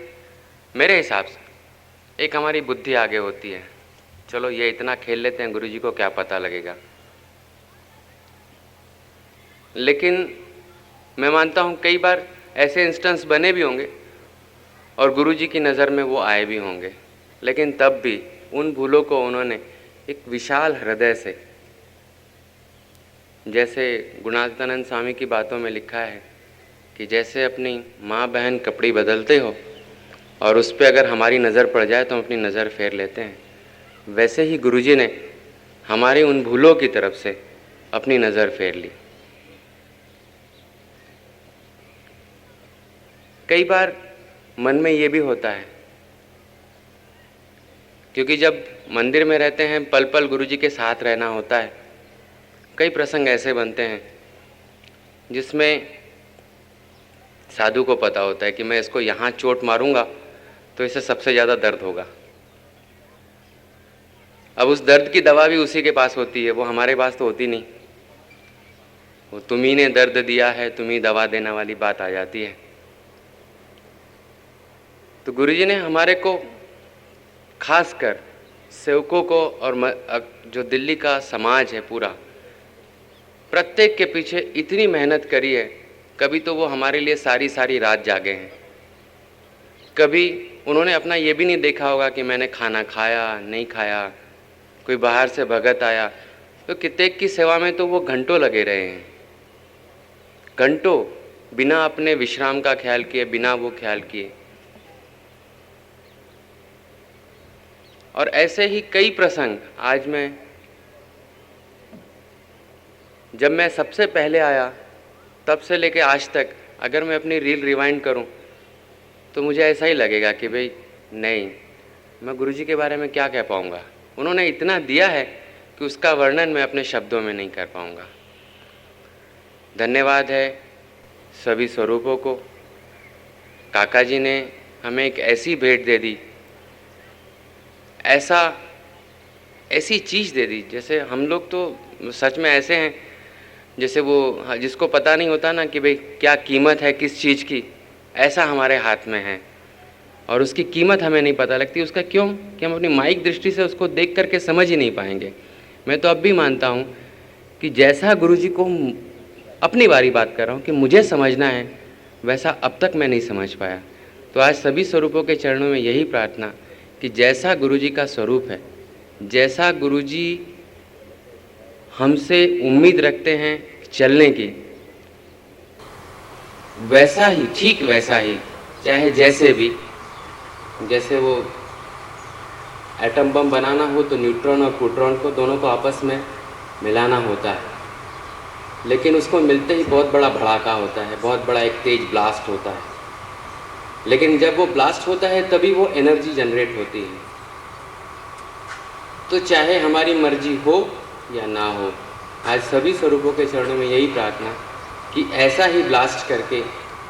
मेरे हिसाब से एक हमारी बुद्धि आगे होती है। चलो ये इतना खेल लेते हैं, गुरुजी को क्या पता लगेगा। लेकिन मैं मानता हूँ कई बार ऐसे इंस्टेंस बने भी होंगे और गुरुजी की नज़र में वो आए भी होंगे, लेकिन तब भी उन भूलों को उन्होंने एक विशाल हृदय से, जैसे गुणातीतानंद स्वामी की बातों में लिखा है कि जैसे अपनी माँ बहन कपड़ी बदलते हो और उस पर अगर हमारी नज़र पड़ जाए तो हम अपनी नज़र फेर लेते हैं, वैसे ही गुरुजी ने हमारी उन भूलों की तरफ से अपनी नज़र फेर ली। कई बार मन में ये भी होता है, क्योंकि जब मंदिर में रहते हैं पल पल गुरुजी के साथ रहना होता है, कई प्रसंग ऐसे बनते हैं जिसमें साधु को पता होता है कि मैं इसको यहाँ चोट मारूंगा तो इसे सबसे ज़्यादा दर्द होगा। अब उस दर्द की दवा भी उसी के पास होती है, वो हमारे पास तो होती नहीं। वो तुम्ही ने दर्द दिया है, तुम्ही दवा देने वाली बात आ जाती है। तो गुरुजी ने हमारे को, खासकर सेवकों को और जो दिल्ली का समाज है पूरा, प्रत्येक के पीछे इतनी मेहनत करी है। कभी तो वो हमारे लिए सारी सारी रात जागे हैं। कभी उन्होंने अपना ये भी नहीं देखा होगा कि मैंने खाना खाया नहीं खाया, कोई बाहर से भगत आया तो कितेक की सेवा में तो वो घंटों लगे रहे हैं, घंटों बिना अपने विश्राम का ख्याल किए, बिना वो ख्याल किए। और ऐसे ही कई प्रसंग आज मैं जब मैं सबसे पहले आया तब से लेके आज तक अगर मैं अपनी रील रिवाइंड करूं तो मुझे ऐसा ही लगेगा कि भाई नहीं, मैं गुरुजी के बारे में क्या कह पाऊंगा। उन्होंने इतना दिया है कि उसका वर्णन मैं अपने शब्दों में नहीं कर पाऊंगा। धन्यवाद है सभी स्वरूपों को। काका जी ने हमें एक ऐसी भेंट दे दी, ऐसी चीज़ दे दी, जैसे हम लोग तो सच में ऐसे हैं जैसे वो जिसको पता नहीं होता ना कि भाई क्या कीमत है किस चीज़ की, ऐसा हमारे हाथ में है और उसकी कीमत हमें नहीं पता लगती। उसका क्यों कि हम अपनी माइक दृष्टि से उसको देख करके समझ ही नहीं पाएंगे। मैं तो अब भी मानता हूँ कि जैसा गुरुजी को, अपनी बारी बात कर रहा हूँ, कि मुझे समझना है वैसा अब तक मैं नहीं समझ पाया। तो आज सभी स्वरूपों के चरणों में यही प्रार्थना कि जैसा गुरुजी का स्वरूप है, जैसा गुरुजी हमसे उम्मीद रखते हैं चलने की, वैसा ही, ठीक वैसा ही, चाहे जैसे भी, जैसे वो एटम बम बनाना हो तो न्यूट्रॉन और प्रोटॉन को दोनों को आपस में मिलाना होता है, लेकिन उसको मिलते ही बहुत बड़ा भड़ाका होता है, बहुत बड़ा एक तेज ब्लास्ट होता है। लेकिन जब वो ब्लास्ट होता है तभी वो एनर्जी जनरेट होती है। तो चाहे हमारी मर्जी हो या ना हो, आज सभी स्वरूपों के चरणों में यही प्रार्थना कि ऐसा ही ब्लास्ट करके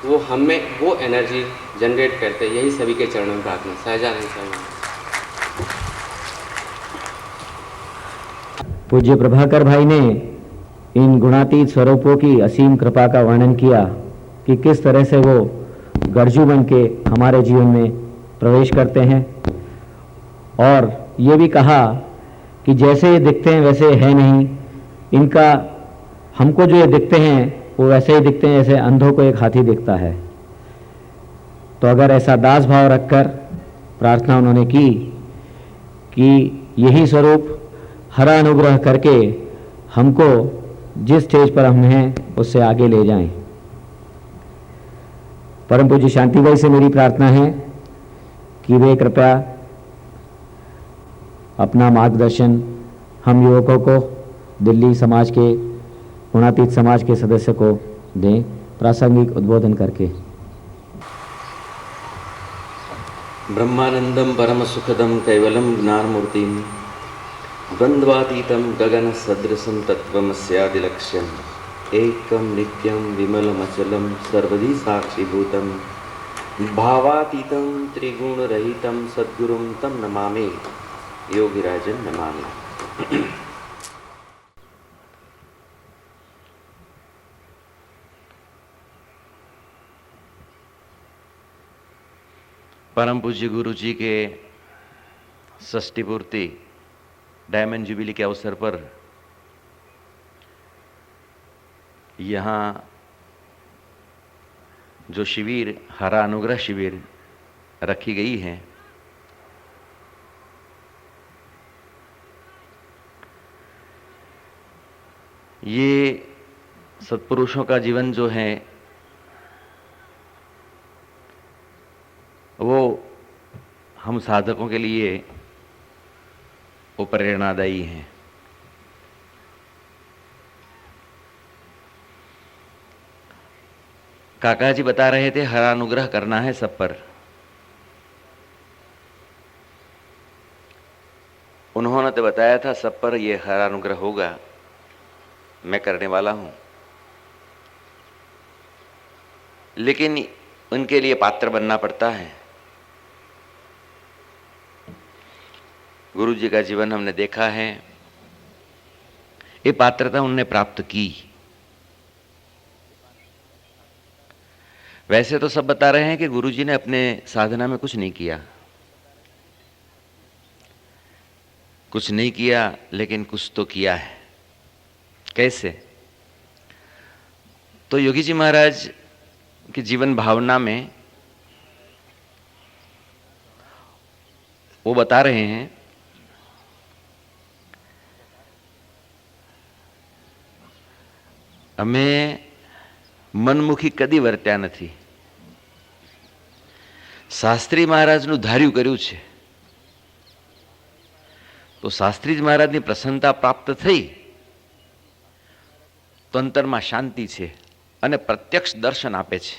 वो हमें वो एनर्जी जनरेट करते, यही सभी के चरणों में प्रार्थना। सहजानंद साहब। पूज्य प्रभाकर भाई ने इन गुणातीत स्वरूपों की असीम कृपा का वर्णन किया कि किस तरह से वो गरजू बन के हमारे जीवन में प्रवेश करते हैं, और ये भी कहा कि जैसे ये दिखते हैं वैसे है नहीं, इनका हमको जो ये दिखते हैं वो वैसे ही दिखते हैं जैसे अंधों को एक हाथी दिखता है। तो अगर ऐसा दास भाव रखकर प्रार्थना उन्होंने की कि यही स्वरूप हरा अनुग्रह करके हमको जिस स्टेज पर हम हैं उससे आगे ले जाएं। परम पूज्य शांतिबाई से मेरी प्रार्थना है कि वे कृपया अपना मार्गदर्शन हम युवकों को, दिल्ली समाज के, गुणातीत समाज के सदस्य को दें, प्रासंगिक उद्बोधन करके। ब्रह्मानंदम परम सुखदम कैवलम ज्ञानमूर्तिम द्वंद्वातीतम गगन सदृशम तत्वमस्यादिलक्ष्यम एकम नित्यम विमलमचलम सर्वधि साक्षीभूतम भावातीतम त्रिगुण रहितम सद्गुरुम तम नमामि योगिराजन नमामि। परम पूज्य गुरु जी के षष्ठी पूर्ति डायमंड जुबिली के अवसर पर यहाँ जो शिविर, हरा अनुग्रह शिविर रखी गई है, ये सत्पुरुषों का जीवन जो है वो हम साधकों के लिए वो प्रेरणादायी है। काका जी बता रहे थे हरा अनुग्रह करना है सब पर। उन्होंने तो बताया था सब पर ये हरा अनुग्रह होगा, मैं करने वाला हूं, लेकिन उनके लिए पात्र बनना पड़ता है। गुरु जी का जीवन हमने देखा है, ये पात्रता उनने प्राप्त की। वैसे तो सब बता रहे हैं कि गुरु जी ने अपने साधना में कुछ नहीं किया, कुछ नहीं किया, लेकिन कुछ तो किया है। कैसे? तो योगी जी महाराज की जीवन भावना में वो बता रहे हैं, અમે મનમુખી કદી વર્ત્યા નથી। શાસ્ત્રી મહારાજનું ધાર્યું કર્યું છે, તો શાસ્ત્રી મહારાજની પ્રસન્નતા પ્રાપ્ત થઈ તો અંતરમાં શાંતિ છે અને પ્રત્યક્ષ દર્શન આપે છે.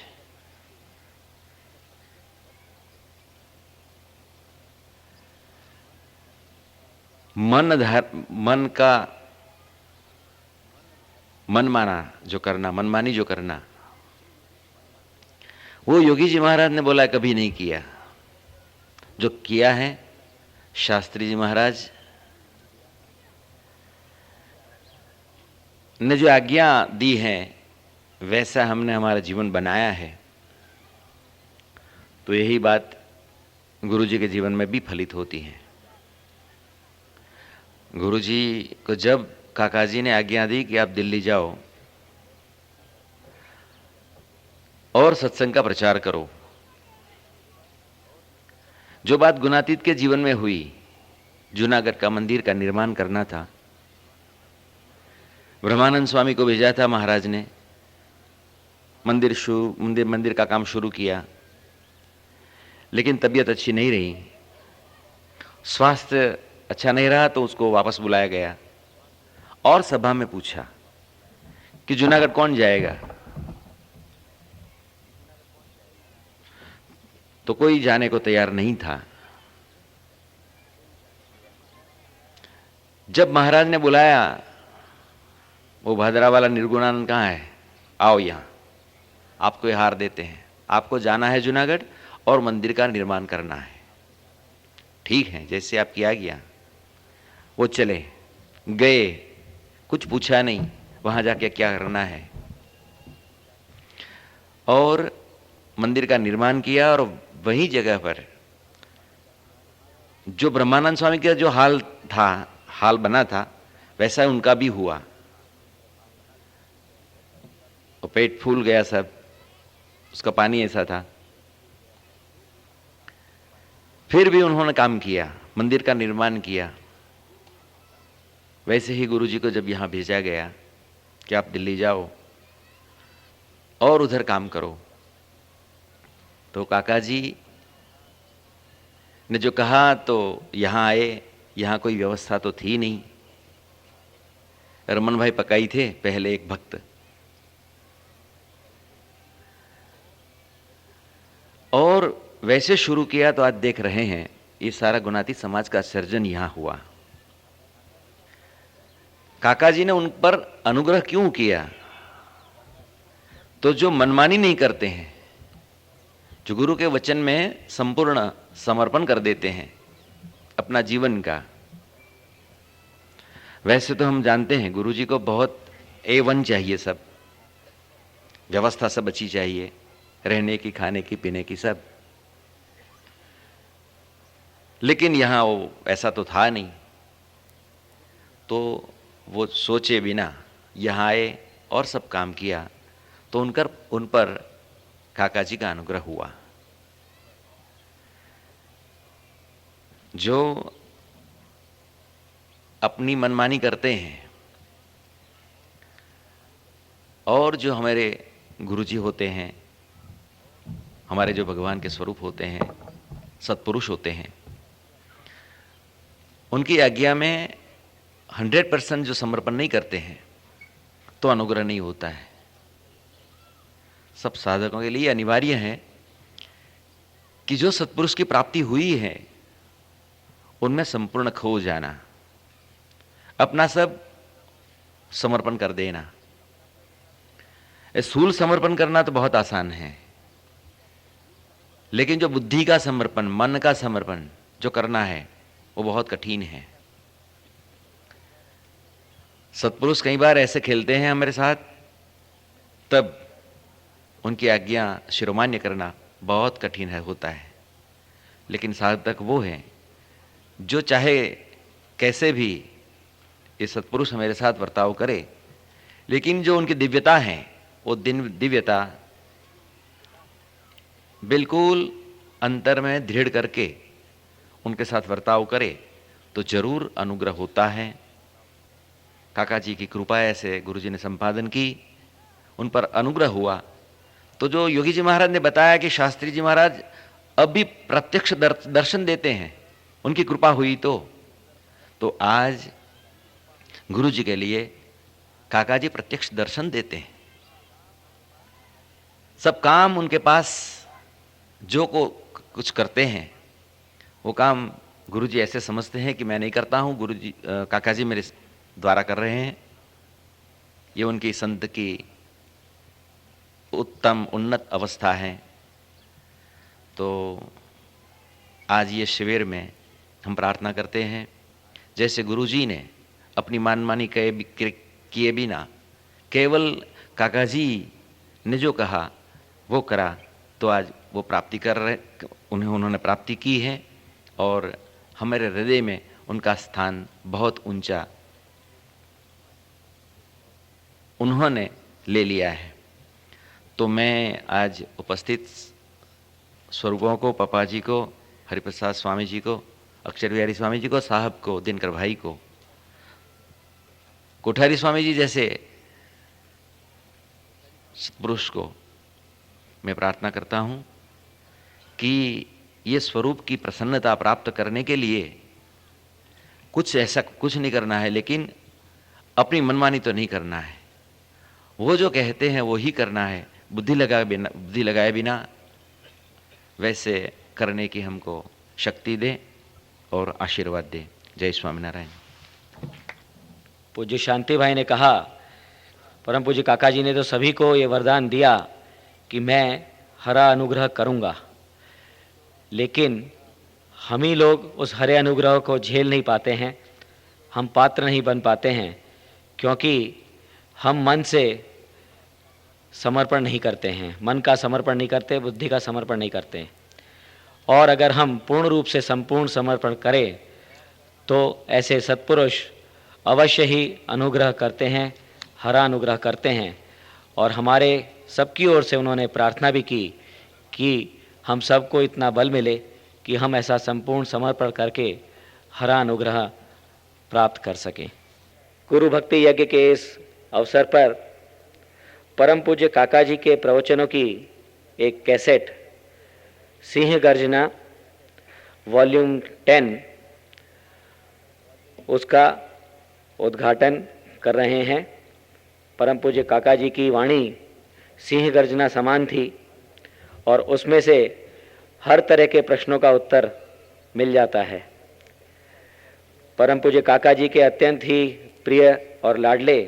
मन का मनमाना जो करना, मनमानी जो करना, वो योगी जी महाराज ने बोला कभी नहीं किया. जो किया है शास्त्री जी महाराज ने जो आज्ञा दी है वैसा हमने हमारा जीवन बनाया है. तो यही बात गुरु जी के जीवन में भी फलित होती है. गुरु जी को जब काका जी ने आज्ञा दी कि आप दिल्ली जाओ और सत्संग का प्रचार करो, जो बात गुणातीत के जीवन में हुई, जूनागढ़ का मंदिर का निर्माण करना था, ब्रह्मानंद स्वामी को भेजा था महाराज ने. मंदिर का काम शुरू किया, लेकिन तबीयत अच्छी नहीं रही, स्वास्थ्य अच्छा नहीं रहा, तो उसको वापस बुलाया गया और सभा में पूछा कि जूनागढ़ कौन जाएगा. तो कोई जाने को तैयार नहीं था. जब महाराज ने बुलाया, वो भादरा वाला निर्गुणानंद कहाँ है, आओ यहाँ, आपको ये हार देते हैं, आपको जाना है जूनागढ़ और मंदिर का निर्माण करना है. ठीक है, जैसे आपकी आज्ञा. वो चले गए, कुछ पूछा नहीं वहां जाके क्या करना है, और मंदिर का निर्माण किया. और वही जगह पर जो ब्रह्मानंद स्वामी का जो हाल बना था वैसा उनका भी हुआ. और पेट फूल गया सब, उसका पानी ऐसा था. फिर भी उन्होंने काम किया, मंदिर का निर्माण किया. वैसे ही गुरु जी को जब यहाँ भेजा गया कि आप दिल्ली जाओ और उधर काम करो, तो काका जी ने जो कहा, तो यहाँ आए. यहाँ कोई व्यवस्था तो थी नहीं. रमन भाई पकाई थे पहले एक भक्त, और वैसे शुरू किया. तो आज देख रहे हैं ये सारा गुणातीत समाज का सर्जन यहाँ हुआ. काका जी ने उन पर अनुग्रह क्यों किया? तो जो मनमानी नहीं करते हैं, जो गुरु के वचन में संपूर्ण समर्पण कर देते हैं अपना जीवन का. वैसे तो हम जानते हैं गुरु जी को बहुत A1 चाहिए, सब व्यवस्था सब अच्छी चाहिए, रहने की, खाने की, पीने की सब. लेकिन यहाँ वो ऐसा तो था नहीं. तो वो सोचे बिना यहाँ आए और सब काम किया. तो उन पर काका जी का अनुग्रह हुआ. जो अपनी मनमानी करते हैं और जो हमारे गुरुजी होते हैं, हमारे जो भगवान के स्वरूप होते हैं, सत्पुरुष होते हैं, उनकी आज्ञा में 100% जो समर्पण नहीं करते हैं तो अनुग्रह नहीं होता है. सब साधकों के लिए अनिवार्य है कि जो सत्पुरुष की प्राप्ति हुई है उनमें संपूर्ण खो जाना, अपना सब समर्पण कर देना. स्थूल समर्पण करना तो बहुत आसान है, लेकिन जो बुद्धि का समर्पण, मन का समर्पण जो करना है वो बहुत कठिन है. सत्पुरुष कई बार ऐसे खेलते हैं हमारे साथ, तब उनकी आज्ञा शिरोमान्य करना बहुत कठिन होता है. लेकिन साधक वो है जो चाहे कैसे भी ये सत्पुरुष हमारे साथ वर्ताव करे, लेकिन जो उनकी दिव्यता है वो दिव्यता बिल्कुल अंतर में दृढ़ करके उनके साथ वर्ताव करे तो जरूर अनुग्रह होता है. काका जी की कृपा ऐसे गुरु जी ने संपादन की, उन पर अनुग्रह हुआ. तो जो योगी जी महाराज ने बताया कि शास्त्री जी महाराज अब भी प्रत्यक्ष दर्शन देते हैं, उनकी कृपा हुई तो आज गुरु जी के लिए काका जी प्रत्यक्ष दर्शन देते हैं। सब काम उनके पास जो को कुछ करते हैं वो काम गुरुजी ऐसे समझते हैं कि मैं नहीं करता हूं, गुरुजी काका जी मेरे द्वारा कर रहे हैं। ये उनकी संत की उत्तम उन्नत अवस्था है। तो आज ये शिविर में हम प्रार्थना करते हैं, जैसे गुरुजी ने अपनी मनमानी किए बिना केवल काका जी ने जो कहा वो करा, तो आज वो प्राप्ति कर रहे, उन्होंने प्राप्ति की है और हमारे हृदय में उनका स्थान बहुत ऊंचा उन्होंने ले लिया है। तो मैं आज उपस्थित स्वर्गों को, पापा जी को, हरिप्रसाद स्वामी जी को, अक्षर बिहारी स्वामी जी को, साहब को, दिनकर भाई को, कोठारी स्वामी जी जैसे पुरुष को मैं प्रार्थना करता हूं कि ये स्वरूप की प्रसन्नता प्राप्त करने के लिए कुछ ऐसा कुछ नहीं करना है, लेकिन अपनी मनमानी तो नहीं करना है। वो जो कहते हैं वो ही करना है, बुद्धि लगाए बिना वैसे करने की हमको शक्ति दे और आशीर्वाद दे। जय स्वामीनारायण। पूज्य शांति भाई ने कहा, परम पूज्य काका जी ने तो सभी को ये वरदान दिया कि मैं हरा अनुग्रह करूंगा, लेकिन हम ही लोग उस हरे अनुग्रह को झेल नहीं पाते हैं, हम पात्र नहीं बन पाते हैं, क्योंकि हम मन से समर्पण नहीं करते हैं, मन का समर्पण नहीं करते, बुद्धि का समर्पण नहीं करते। और अगर हम पूर्ण रूप से संपूर्ण समर्पण करें तो ऐसे सत्पुरुष अवश्य ही अनुग्रह करते हैं, हरा अनुग्रह करते हैं। और हमारे सबकी ओर से उन्होंने प्रार्थना भी की कि हम सबको इतना बल मिले कि हम ऐसा संपूर्ण समर्पण करके हरा अनुग्रह प्राप्त कर सकें। गुरु भक्ति यज्ञ के इस अवसर पर परम पूज्य काका जी के प्रवचनों की एक कैसेट सिंह गर्जना वॉल्यूम 10 उसका उद्घाटन कर रहे हैं। परम पूज्य काका जी की वाणी सिंह गर्जना समान थी और उसमें से हर तरह के प्रश्नों का उत्तर मिल जाता है। परम पूज्य काका जी के अत्यंत ही प्रिय और लाडले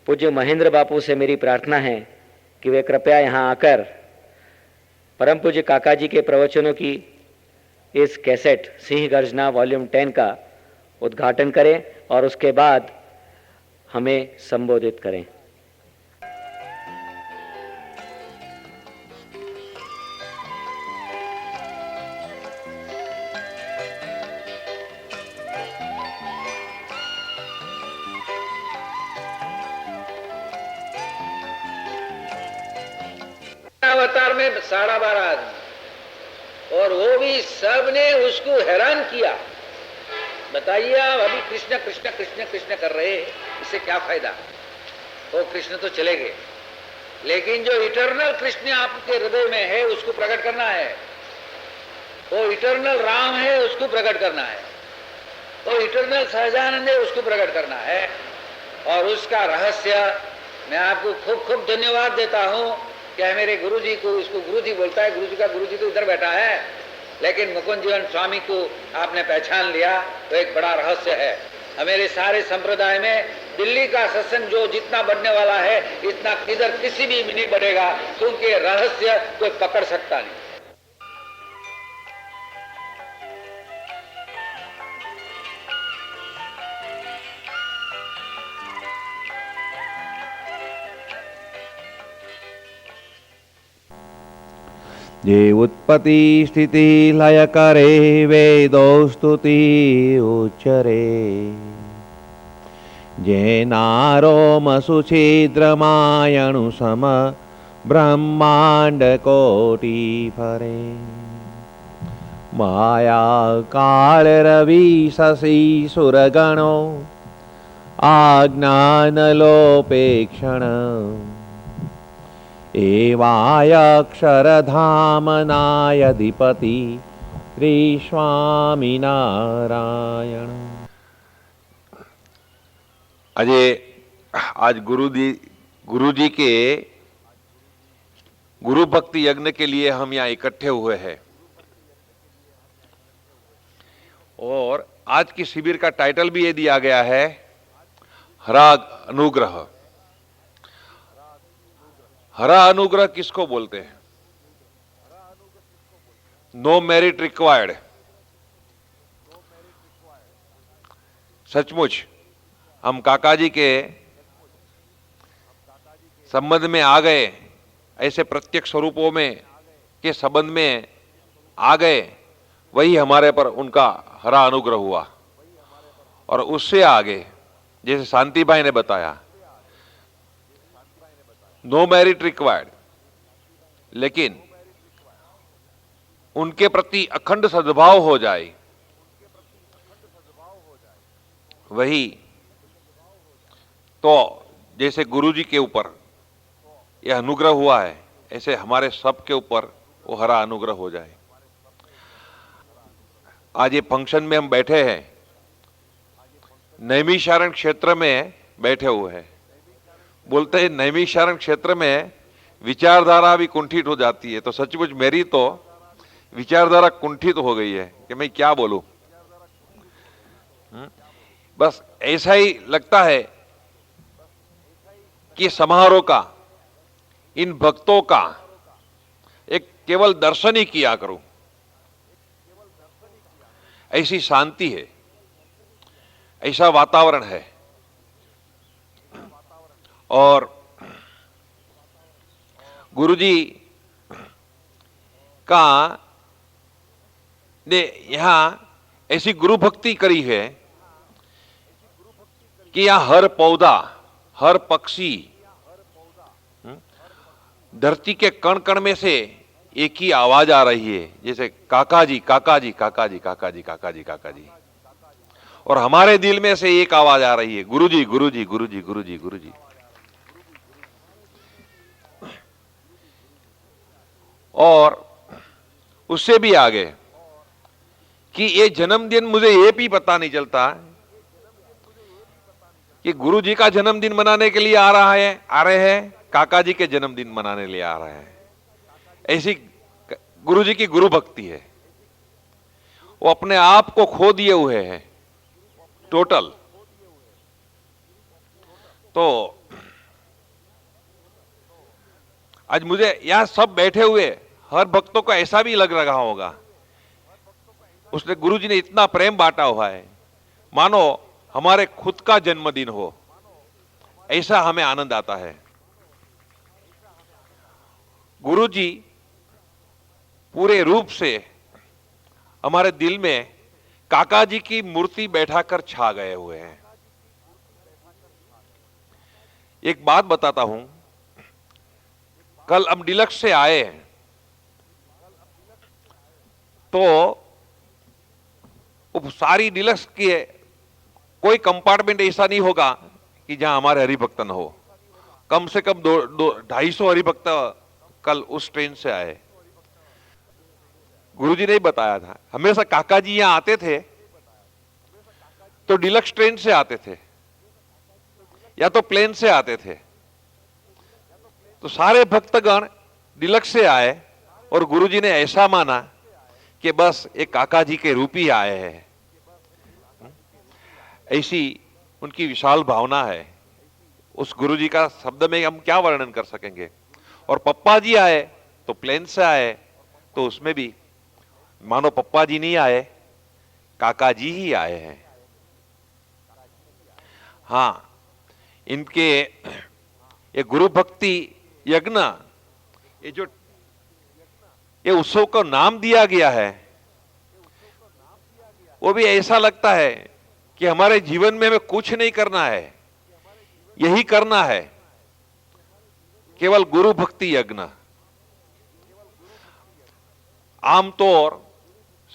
पूज्य महेंद्र बापू से मेरी प्रार्थना है कि वे कृपया यहाँ आकर परम पूज्य काका जी के प्रवचनों की इस कैसेट सिंह गर्जना वॉल्यूम 10 का उद्घाटन करें और उसके बाद हमें संबोधित करें। अवतार में 12.5 आदमी, और वो भी सब ने उसको हैरान किया। बताइए आप, अभी कृष्ण कृष्ण कृष्ण कृष्ण कर रहे, इससे क्या फायदा? वो कृष्ण तो चले गए, लेकिन जो इटर्नल कृष्ण आपके हृदय में है उसको प्रकट करना है। वो इटर्नल राम है उसको प्रकट करना है, वो इटर्नल सहजानंद है उसको प्रकट करना है। और उसका रहस्य मैं आपको खूब खूब धन्यवाद देता हूं कि मेरे गुरुजी को, इसको गुरुजी बोलता है, गुरुजी का गुरुजी तो इधर बैठा है, लेकिन मुकुंद जीवन स्वामी को आपने पहचान लिया, तो एक बड़ा रहस्य है। मेरे सारे संप्रदाय में दिल्ली का सत्संग जो जितना बढ़ने वाला है, इतना इधर किसी भी नहीं बढ़ेगा, क्योंकि रहस्य कोई पकड़ सकता नहीं। ये उत्पत्ति स्थिति लय करे वेदो स्तुति उच्चरे, जे नारोम सुछिद्रमायणु सम ब्रह्मांड कोटि फरे, माया काल रवि शशि सुरगणो आज्ञान लोपेक्षण, एवाय अक्षरधामनायधिपति श्री स्वामीनारायण। આજે आज गुरु जी के गुरु भक्ति यज्ञ के लिए हम यहाँ इकट्ठे हुए हैं। और आज की शिविर का टाइटल भी ये दिया गया है, हरा अनुग्रह। हरा अनुग्रह किसको बोलते हैं? No merit required. सचमुच हम काका जी के संबंध में आ गए, ऐसे प्रत्यक्ष स्वरूपों में के संबंध में आ गए, वही हमारे पर उनका हरा अनुग्रह हुआ। और उससे आगे जैसे शांति भाई ने बताया, नो मेरिट रिक्वायर्ड, लेकिन उनके प्रति अखंड सद्भाव हो जाए, वही तो जैसे गुरु जी के ऊपर यह अनुग्रह हुआ है, ऐसे हमारे सब के ऊपर वो हरा अनुग्रह हो जाए। आज ये फंक्शन में हम बैठे हैं, नैमिषारण्य क्षेत्र में बैठे हुए हैं। बोलते हैं नैमिषारण्य क्षेत्र में विचारधारा भी कुंठित हो जाती है, तो सचमुच मेरी तो विचारधारा कुंठित हो गई है कि मैं क्या बोलूं। बस ऐसा ही लगता है कि समारोह का, इन भक्तों का एक केवल दर्शन ही किया करूं, ऐसी शांति है, ऐसा वातावरण है। और गुरुजी का ने यहां ऐसी गुरु भक्ति करी है कि यहां हर पौधा, हर पक्षी, धरती के कण कण में से एक ही आवाज आ रही है, जैसे काका जी काका जी काका जी काका जी काका जी काका जी। और हमारे दिल में से एक आवाज आ रही है, गुरु जी गुरु जी गुरु जी गुरु जी गुरु जी। और उससे भी आगे कि ये जन्मदिन, मुझे ये भी पता नहीं चलता कि गुरु जी का जन्मदिन मनाने के लिए आ रहे हैं, काका जी के जन्मदिन मनाने लिए आ रहे हैं। ऐसी गुरु जी की गुरु भक्ति है। वो अपने आप को खो दिए हुए हैं टोटल। तो आज मुझे यहां सब बैठे हुए हर भक्तों को ऐसा भी लग रहा होगा, उसने गुरु जी ने इतना प्रेम बांटा हुआ है, मानो हमारे खुद का जन्मदिन हो, ऐसा हमें आनंद आता है। गुरु जी पूरे रूप से हमारे दिल में काका जी की मूर्ति बैठाकर छा गए हुए हैं। एक बात बताता हूं, कल हम डिलक्स से आए हैं, तो सारी डिलक्स की कोई कंपार्टमेंट ऐसा नहीं होगा कि जहां हमारे हरिभक्त न हो। कम से कम 250 हरिभक्त कल उस ट्रेन से आए। गुरुजी ने ही बताया था, हमेशा काका जी यहां आते थे तो डिलक्स ट्रेन से आते थे या तो प्लेन से आते थे। तो सारे भक्तगण डिलक्स से आए और गुरुजी ने ऐसा माना कि बस एक काका जी के रूप ही आए हैं। ऐसी उनकी विशाल भावना है। उस गुरुजी का शब्द में हम क्या वर्णन कर सकेंगे। और पप्पा जी आए तो प्लेन से आए, तो उसमें भी मानो पप्पा जी नहीं आए, काका जी ही आए हैं। हां, इनके ये गुरु भक्ति यज्ञ, ये उत्सव को नाम दिया गया है, वो भी ऐसा लगता है कि हमारे जीवन में हमें कुछ नहीं करना है, यही करना है, केवल गुरु भक्ति यज्ञ। आमतौर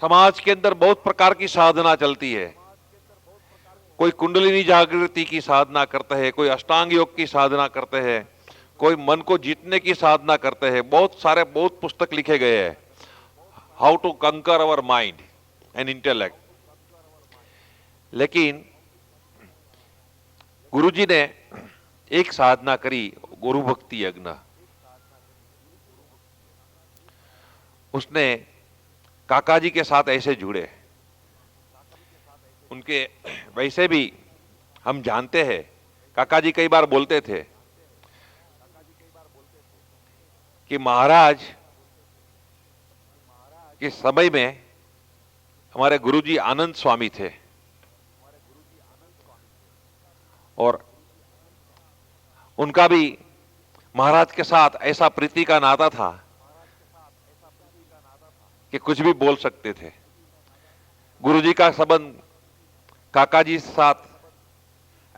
समाज के अंदर बहुत प्रकार की साधना चलती है। कोई कुंडलिनी जागृति की साधना करते हैं, कोई अष्टांग योग की साधना करते हैं, कोई मन को जीतने की साधना करते हैं। बहुत पुस्तक लिखे गए हैं, हाउ टू कंकर अवर माइंड एंड इंटेलेक्ट। लेकिन गुरुजी ने एक साधना करी, गुरु भक्ति यज्ञ। उसने काका जी के साथ ऐसे जुड़े, उनके वैसे भी हम जानते हैं, काका जी कई बार बोलते थे कि महाराज के समय में हमारे गुरुजी आनंद स्वामी थे और उनका भी महाराज के साथ ऐसा प्रीति का नाता था कि कुछ भी बोल सकते थे। गुरुजी का संबंध काका जी के साथ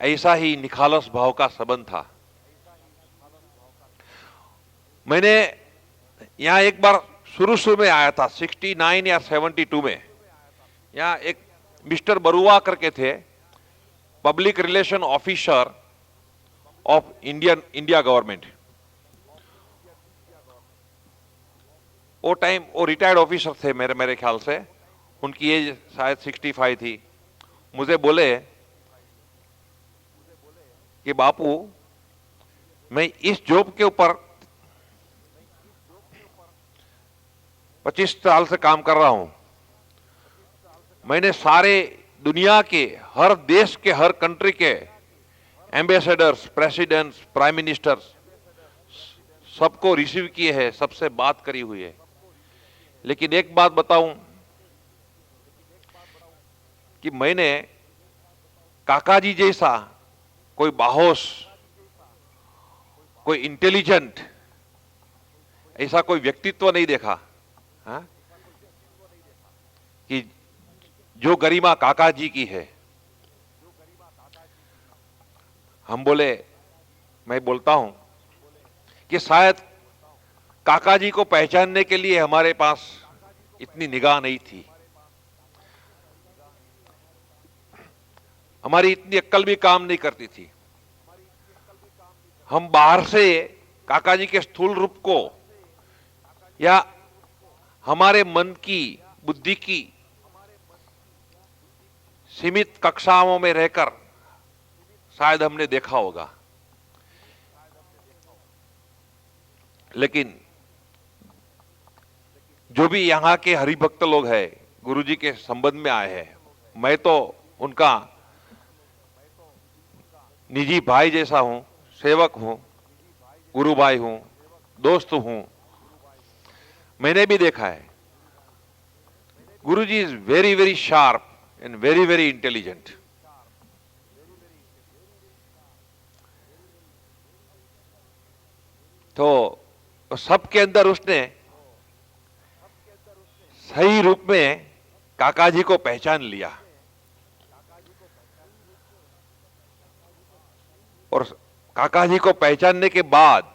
ऐसा ही निखालस भाव का संबंध था। मैंने यहां एक बार शुरू में आया था, 69 या 72 में। यहां एक मिस्टर बरुआ करके थे, public relation officer of India government. वो टाइम वो रिटायर्ड ऑफिसर थे मेरे ख्याल से, उनकी एज शायद 65 थी। मुझे बोले कि बापू, मैं इस जॉब के ऊपर 25 साल से काम कर रहा हूं। मैंने सारे दुनिया के हर देश के, हर कंट्री के एम्बेसडर्स, प्रेसिडेंट्स, प्राइम मिनिस्टर्स सबको रिसीव किए हैं, सबसे बात करी हुई है। लेकिन एक बात बताऊं कि मैंने काका जी जैसा कोई बाहोश, कोई इंटेलिजेंट, ऐसा कोई व्यक्तित्व नहीं देखा। हाँ? कि जो गरिमा काका जी की है। हम बोले, मैं बोलता हूं कि शायद काका जी को पहचानने के लिए हमारे पास इतनी निगाह नहीं थी, हमारी इतनी अक्ल भी काम नहीं करती थी। हम बाहर से काका जी के स्थूल रूप को या हमारे मन की, बुद्धि की सीमित कक्षाओं में रहकर शायद हमने देखा होगा, लेकिन जो भी यहाँ के हरिभक्त लोग हैं, गुरुजी के संबंध में आए हैं, मैं तो उनका निजी भाई जैसा हूं, सेवक हूं, गुरु भाई हूं, दोस्त हूं। मैंने भी देखा है, Guruji is very very sharp and very very intelligent. तो सबके अंदर उसने सही रूप में काका जी को पहचान लिया और काका जी को पहचानने के बाद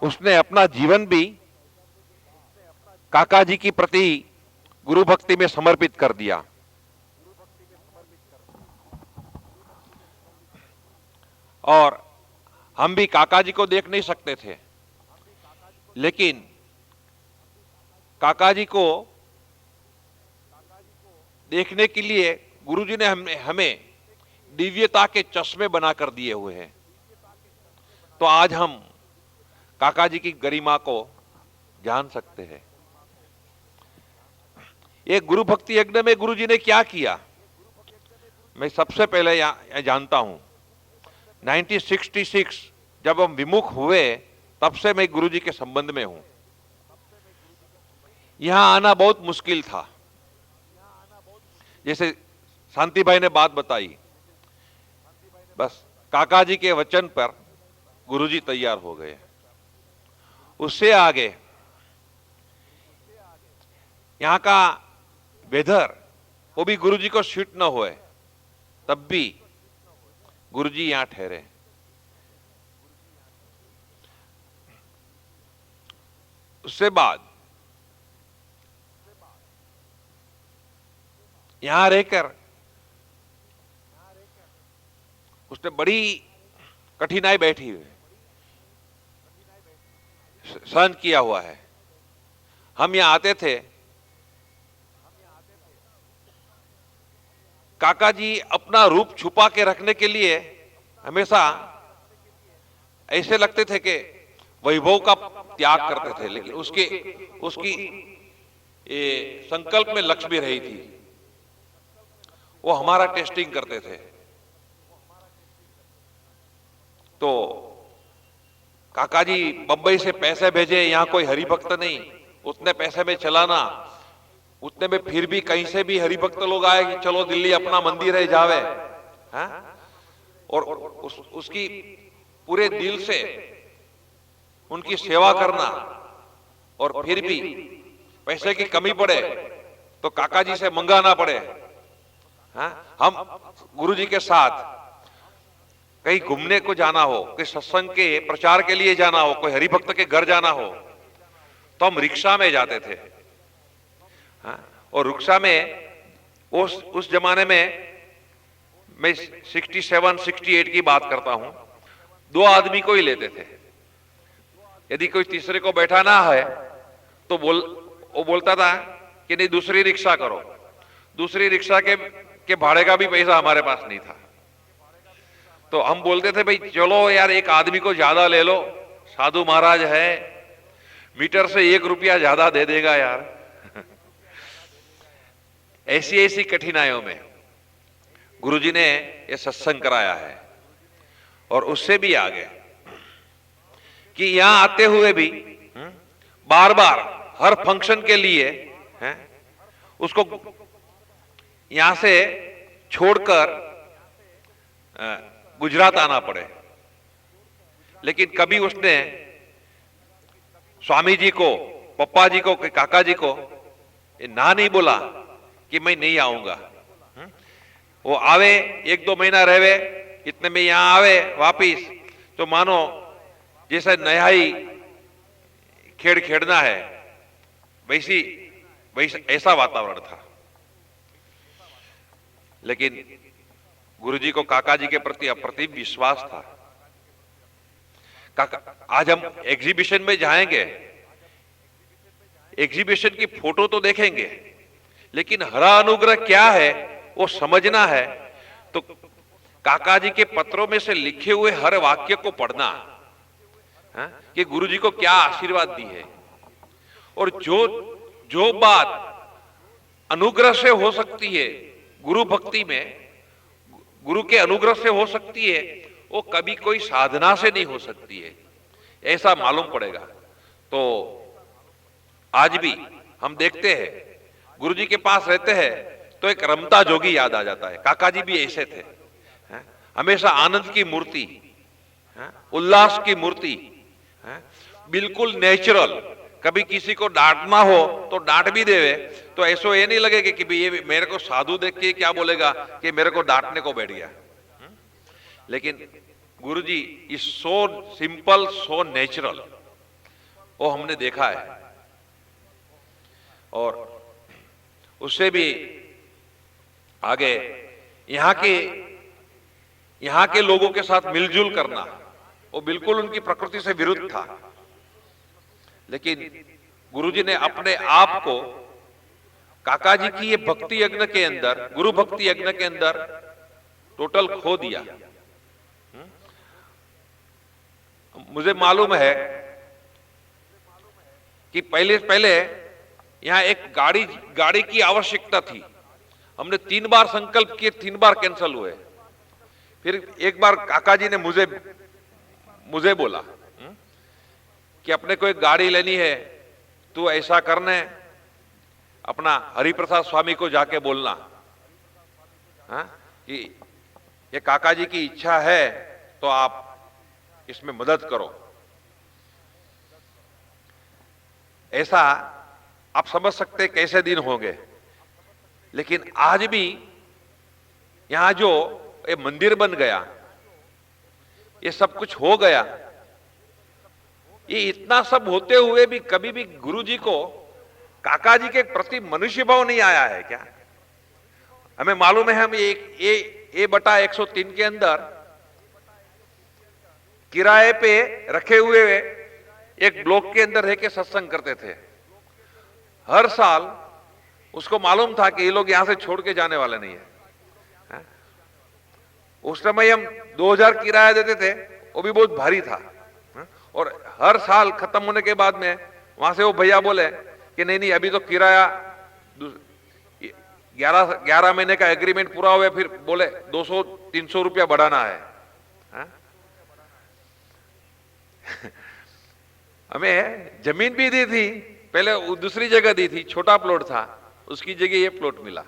उसने अपना जीवन भी काका जी की प्रति गुरु भक्ति में समर्पित कर दिया। और हम भी काका जी को देख नहीं सकते थे, लेकिन काका जी को देखने के लिए गुरुजी ने हमें दिव्यता के चश्मे बनाकर दिए हुए हैं। तो आज हम काका जी की गरिमा को जान सकते हैं। ये गुरु भक्ति यज्ञ में गुरुजी ने क्या किया, मैं सबसे पहले यहां जानता हूं। 1966 जब हम विमुख हुए, तब से मैं गुरुजी के संबंध में हूं। यहां आना बहुत मुश्किल था। जैसे शांति भाई ने बात बताई, बस काका जी के वचन पर गुरुजी तैयार हो गए। उससे आगे यहां का वेदर, वो भी गुरुजी को सूट न हुए, तब भी गुरुजी यहां ठहरे। उससे बाद यहां रहकर उसने बड़ी कठिनाई बैठी हुई सहन किया हुआ है। हम यहां आते थे, काका जी अपना रूप छुपा के रखने के लिए हमेशा ऐसे लगते थे कि वैभव का त्याग करते थे, लेकिन उसकी ये संकल्प में लक्ष्य भी रही थी। वो हमारा टेस्टिंग करते थे। तो काका जी बम्बई से पैसे भेजे, यहां कोई हरिभक्त नहीं, उतने पैसे में चलाना, उतने में फिर भी कहीं से भी हरिभक्त लोग आए कि चलो दिल्ली अपना मंदिर है जावे, हाँ? और उसकी पूरे दिल से उनकी सेवा करना, और फिर भी पैसे की कमी पड़े तो काका जी से मंगाना पड़े, हाँ? हम गुरुजी के साथ कहीं घूमने को जाना हो, कि सत्संग के प्रचार के लिए जाना हो, कोई हरिभक्त के घर जाना हो, तो हम रिक्शा में जाते थे, हाँ? और रिक्शा में उस जमाने में मैं 67-68 की बात करता हूं, 2 आदमी को ही लेते थे। यदि कोई तीसरे को बैठाना है तो वो बोलता था कि नहीं दूसरी रिक्शा करो। दूसरी रिक्शा के भाड़े का भी पैसा हमारे पास नहीं था, तो हम बोलते थे भाई चलो यार एक आदमी को ज्यादा ले लो, साधु महाराज है, मीटर से 1 रुपया ज्यादा दे देगा यार। ऐसी कठिनाइयों में गुरुजी ने ये सत्संग कराया है। और उससे भी आगे कि यहां आते हुए भी बार बार हर फंक्शन के लिए उसको यहां से छोड़कर गुजरात आना पड़े, लेकिन कभी उसने स्वामी जी को, पप्पा जी को, काका जी को ना नहीं बोला कि मैं नहीं आऊंगा। वो आवे 1-2 महीना रहे, इतने में यहां आवे वापिस, तो मानो जैसे नया ही खेड़ खेड़ना है, वैसी ऐसा वातावरण था। लेकिन गुरुजी को काका जी के प्रति अप्रतिम विश्वास था। काका, आज हम एग्जीबिशन में जाएंगे, एग्जीबिशन की फोटो तो देखेंगे, लेकिन हरा अनुग्रह क्या है वो समझना है तो काका जी के पत्रों में से लिखे हुए हर वाक्य को पढ़ना, हाँ? कि गुरुजी को क्या आशीर्वाद दी है। और जो बात अनुग्रह से हो सकती है, गुरु भक्ति में गुरु के अनुग्रह से हो सकती है, वो कभी कोई साधना से नहीं हो सकती है, ऐसा मालूम पड़ेगा। तो आज भी हम देखते हैं गुरुजी के पास रहते हैं तो एक रमता जोगी याद आ जाता है। काका जी भी ऐसे थे, हमेशा आनंद की मूर्ति, उल्लास की मूर्ति, बिल्कुल नेचुरल। कभी किसी को डांटना हो तो डांट भी देवे तो ऐसा ये नहीं लगेगा कि ये मेरे को साधु देख के क्या बोलेगा कि मेरे को डांटने को बैठ गया। लेकिन Guruji is so simple, so natural, वो हमने देखा है। और उससे भी आगे यहां के लोगों के साथ मिलजुल करना, वो बिल्कुल उनकी प्रकृति से विरुद्ध था। लेकिन गुरुजी ने अपने आप को काका जी की ये भक्ति यज्ञ के अंदर, गुरु भक्ति यज्ञ के अंदर टोटल खो दिया। मुझे मालूम है कि पहले यहां एक गाड़ी की आवश्यकता थी। हमने 3 बार संकल्प किए, 3 बार कैंसिल हुए। फिर एक बार काका जी ने मुझे बोला कि अपने को एक गाड़ी लेनी है, तू ऐसा करने अपना हरिप्रसाद स्वामी को जाके बोलना, हाँ? कि ये काका जी की इच्छा है तो आप इसमें मदद करो। ऐसा आप समझ सकते कैसे दिन होंगे। लेकिन आज भी यहां जो ये मंदिर बन गया, ये सब कुछ हो गया, ये इतना सब होते हुए भी कभी भी गुरुजी को काका जी के प्रति मनुष्य भाव नहीं आया है क्या? हमें मालूम है हम A/103 के अंदर किराए पे रखे हुए एक ब्लॉक के अंदर रह के सत्संग करते थे। हर साल उसको मालूम था कि ये लोग यहां से छोड़ के जाने वाले नहीं है। उस समय हम 2000 किराया देते थे, वो भी बहुत भारी था। और हर साल खत्म होने के बाद में वहां से वो भैया बोले कि नहीं नहीं अभी तो किराया 11 महीने का एग्रीमेंट पूरा हुआ, फिर बोले 200-300 रुपया बढ़ाना है। हमें जमीन भी दी थी, पहले दूसरी जगह दी थी, छोटा प्लॉट था, उसकी जगह ये प्लॉट मिला।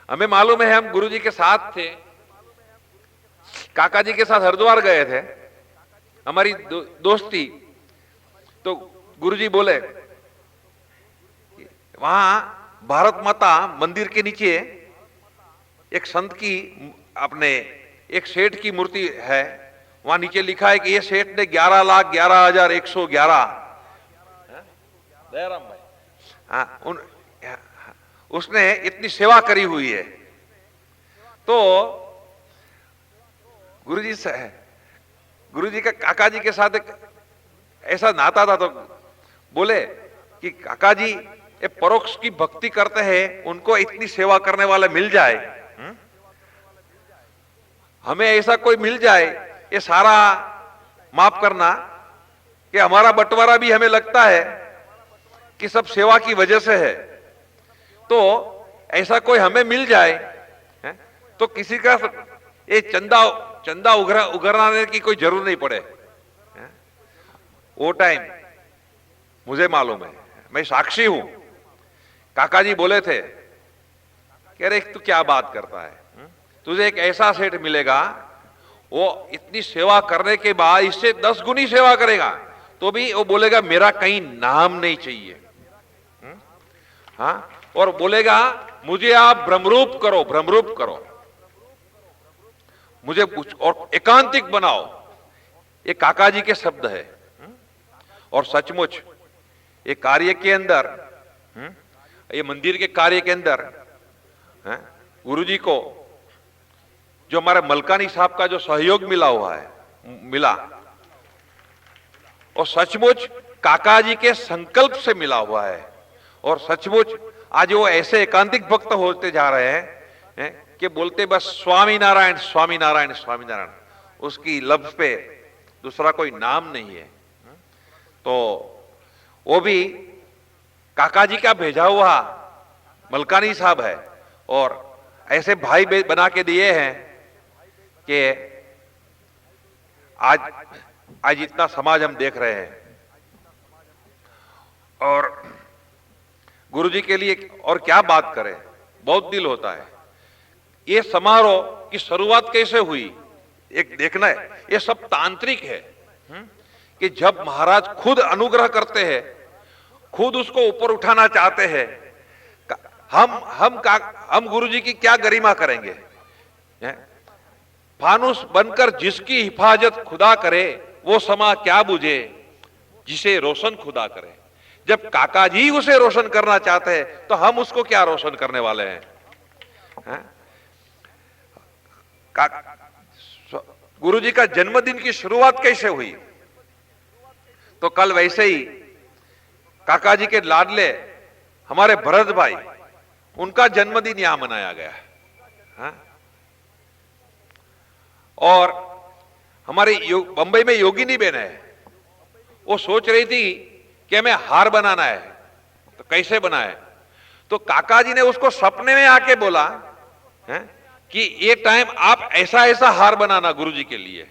हमें मालूम है, हम गुरुजी के साथ थे, काका जी के साथ हरिद्वार गए थे, हमारी दोस्ती। तो गुरुजी बोले वहां भारत माता मंदिर के नीचे एक संत की, अपने एक सेठ की मूर्ति है, वहां नीचे लिखा है कि ये सेठ ने 11,11,111 दयाराम भाई, उसने इतनी सेवा करी हुई है। तो गुरुजी का काका जी के साथ एक ऐसा नाता था। तो बोले कि काका जी ये परोक्ष की भक्ति करते हैं, उनको इतनी सेवा करने वाला मिल जाए, हमें ऐसा कोई मिल जाए, ये सारा माफ करना कि हमारा बंटवारा भी हमें लगता है कि सब सेवा की वजह से है। तो ऐसा कोई हमें मिल जाए तो किसी का ये चंदा उगराने की कोई जरूरत नहीं पड़े। वो टाइम मुझे मालूम है, मैं साक्षी हूं। काका जी बोले थे कि अरे तू क्या बात करता है, तुझे एक ऐसा सेठ मिलेगा, वो इतनी सेवा करने के बाद इससे 10 गुनी सेवा करेगा, तो भी वो बोलेगा मेरा कहीं नाम नहीं चाहिए। हाँ, और बोलेगा मुझे आप भ्रमरूप करो, मुझे और एकांतिक बनाओ। ये काका जी के शब्द है। और सचमुच ये कार्य के अंदर, ये मंदिर के कार्य के अंदर गुरुजी को जो हमारे मलकानी साहब का जो सहयोग मिला, और सचमुच काका जी के संकल्प से मिला हुआ है। और सचमुच आज वो ऐसे एकांतिक भक्त होते जा रहे हैं कि बोलते बस स्वामी नारायण स्वामी नारायण स्वामी नारायण, उसकी लफ्ज पे दूसरा कोई नाम नहीं है। तो वो भी काका जी का भेजा हुआ मलकानी साहब है, और ऐसे भाई बना के दिए हैं कि आज इतना समाज हम देख रहे हैं। और गुरुजी के लिए और क्या बात करें, बहुत दिल होता है। ये समारोह की शुरुआत कैसे हुई, एक देखना है, ये सब तांत्रिक है कि जब महाराज खुद अनुग्रह करते हैं, खुद उसको ऊपर उठाना चाहते हैं, हम गुरुजी की क्या गरिमा करेंगे। फानुस बनकर जिसकी हिफाजत खुदा करे, वो समा क्या बुझे जिसे रोशन खुदा करे। जब काका जी उसे रोशन करना चाहते हैं तो हम उसको क्या रोशन करने वाले हैं। गुरुजी का जन्मदिन की शुरुआत कैसे हुई, तो कल वैसे ही काका जी के लाडले हमारे भरत भाई, उनका जन्मदिन यहां मनाया गया। और हमारे बंबई में योगिनी बहन है, वो सोच रही थी कि हमें हार बनाना है, तो कैसे बनाए। तो काका जी ने उसको सपने में आके बोला कि ये टाइम आप ऐसा ऐसा हार बनाना गुरुजी के लिए।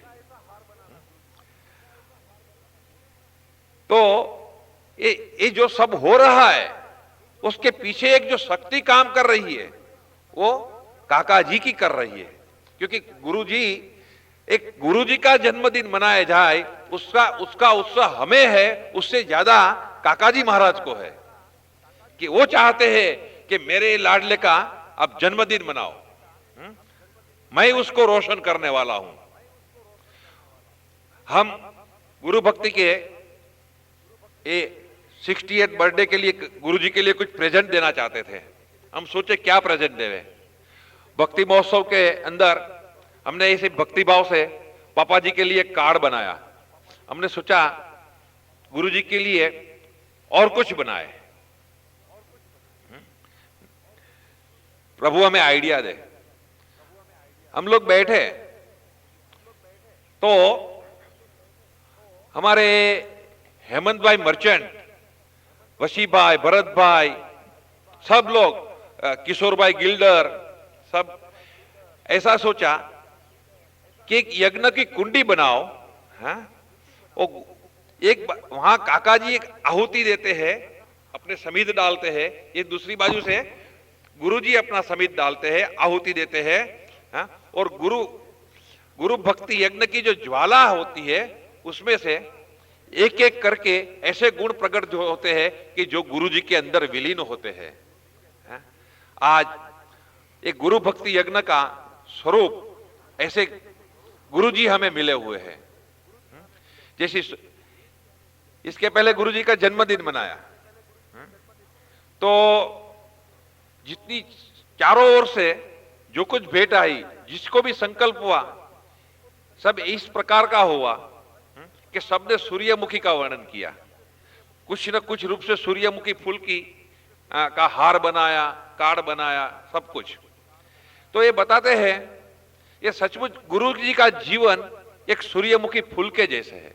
तो ये जो सब हो रहा है, उसके पीछे एक जो शक्ति काम कर रही है, वो काका जी की कर रही है। क्योंकि गुरुजी का जन्मदिन मनाया जाए, उसका उत्साह हमें है, उससे ज्यादा काका जी महाराज को है कि वो चाहते हैं कि मेरे लाडले का अब जन्मदिन मनाओ, मैं उसको रोशन करने वाला हूं। हम गुरु भक्ति के 68 बर्थडे के लिए गुरुजी के लिए कुछ प्रेजेंट देना चाहते थे। हम सोचे क्या प्रेजेंट देवे। भक्ति महोत्सव के अंदर हमने इसे भक्ति भाव से पापा जी के लिए कार्ड बनाया। हमने सोचा गुरुजी के लिए और कुछ बनाए, प्रभु हमें आइडिया दे। हम लोग बैठे तो हमारे हेमंत भाई मर्चेंट, वशी भाई, भरत भाई, सब लोग, किशोर भाई गिल्डर, सब ऐसा सोचा कि एक यज्ञ की कुंडी बनाओ। हाँ? एक वहां काका जी एक आहुति देते हैं, अपने समीध डालते हैं, ये दूसरी बाजू से गुरुजी अपना समीध डालते हैं, आहुति देते हैं। हाँ? और गुरु भक्ति यज्ञ की जो ज्वाला होती है उसमें से एक एक करके ऐसे गुण प्रकट जो होते हैं कि जो गुरुजी के अंदर विलीन होते हैं। हाँ? आज एक गुरु भक्ति यज्ञ का स्वरूप ऐसे गुरुजी हमें मिले हुए हैं। जैसे इसके पहले गुरुजी का जन्मदिन मनाया, तो जितनी चारों ओर से जो कुछ भेंट आई, जिसको भी संकल्प हुआ, सब इस प्रकार का हुआ कि सबने सूर्यमुखी का वर्णन किया। कुछ न कुछ रूप से सूर्यमुखी फूल की का हार बनाया, कार्ड बनाया, सब कुछ। तो ये बताते हैं ये सचमुच गुरु जी का जीवन एक सूर्यमुखी फूल के जैसे है।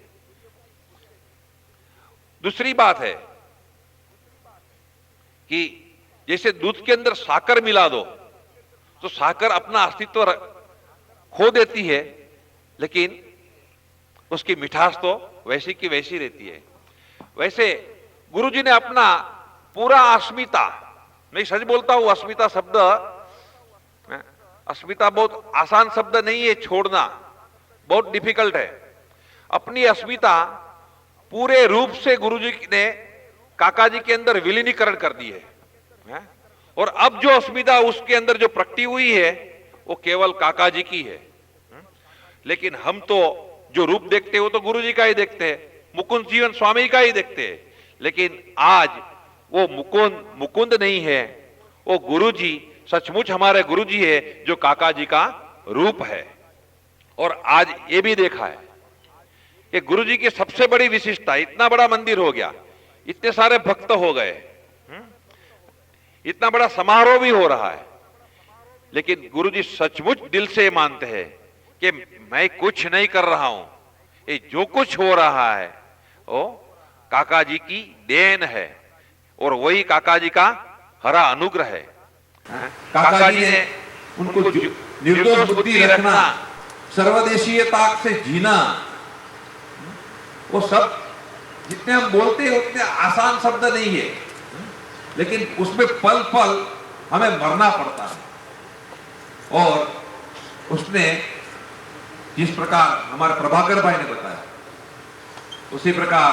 दूसरी बात है कि जैसे दूध के अंदर साकर मिला दो तो साकर अपना अस्तित्व खो देती है, लेकिन उसकी मिठास तो वैसी की वैसी रहती है। वैसे गुरुजी ने अपना पूरा अस्मिता, मैं सच बोलता हूं, अस्मिता शब्द, अस्मिता बहुत आसान शब्द नहीं है, छोड़ना बहुत डिफिकल्ट है। अपनी अस्मिता पूरे रूप से गुरुजी ने काका जी के अंदर विलीनीकरण कर दी है। और अब जो अस्मिता उसके अंदर जो प्रकटी हुई है वो केवल काका जी की है। लेकिन हम तो जो रूप देखते हैं वो तो गुरुजी का ही देखते हैं, मुकुंद जीवन स्वामी का ही देखते हैं। लेकिन आज वो मुकुंद नहीं है, वो गुरुजी सचमुच हमारे गुरुजी है जो काका जी का रूप है। और आज ये भी देखा है कि गुरुजी की सबसे बड़ी विशिष्टता, इतना बड़ा मंदिर हो गया, इतने सारे भक्त हो गए, इतना बड़ा समारोह भी हो रहा है, लेकिन गुरुजी सचमुच दिल से मानते हैं कि मैं कुछ नहीं कर रहा हूं, ये जो कुछ हो रहा है वो काका जी की देन है और वही काका जी का हरा अनुग्रह है। काका जी ने उनको निर्दोष बुद्धि रखना, सर्वदेशीयता से जीना, वो सब जितने हम बोलते हैं उतने आसान शब्द नहीं है, लेकिन उसमें पल पल हमें मरना पड़ता है। और उसने जिस प्रकार हमारे प्रभाकर भाई ने बताया, उसी प्रकार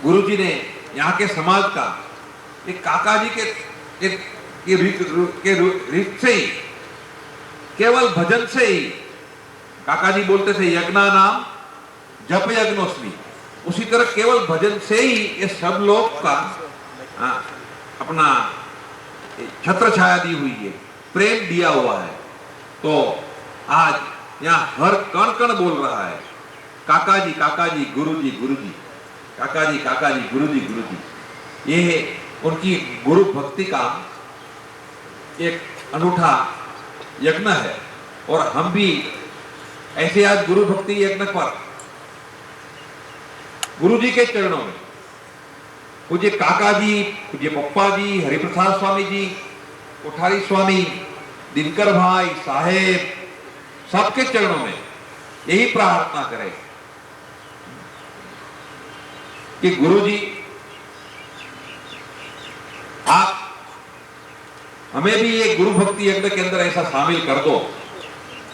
गुरुजी ने यहाँ के समाज का एक काका जी के रीत से ही, केवल भजन से ही, काका जी बोलते थे यज्ञा नाम जप यज्ञोस्मि, उसी तरह केवल भजन से ही ये सब लोग का अपना छत्र छाया दी हुई है, प्रेम दिया हुआ है। तो आज यहाँ हर कण कण बोल रहा है काका जी गुरुजी गुरुजी, काका जी गुरुजी गुरुजी। ये उनकी गुरु भक्ति का एक अनूठा यज्ञ है। और हम भी ऐसे आज गुरु भक्ति यज्ञ पर गुरुजी के चरणों में पूज्य काका जी, पूज्य पप्पा जी, हरिप्रसाद स्वामी जी, कोठारी स्वामी, दिनकर भाई साहेब, सबके चरणों में यही प्रार्थना करें कि गुरुजी आप हमें भी ये गुरु भक्ति यज्ञ के अंदर ऐसा शामिल कर दो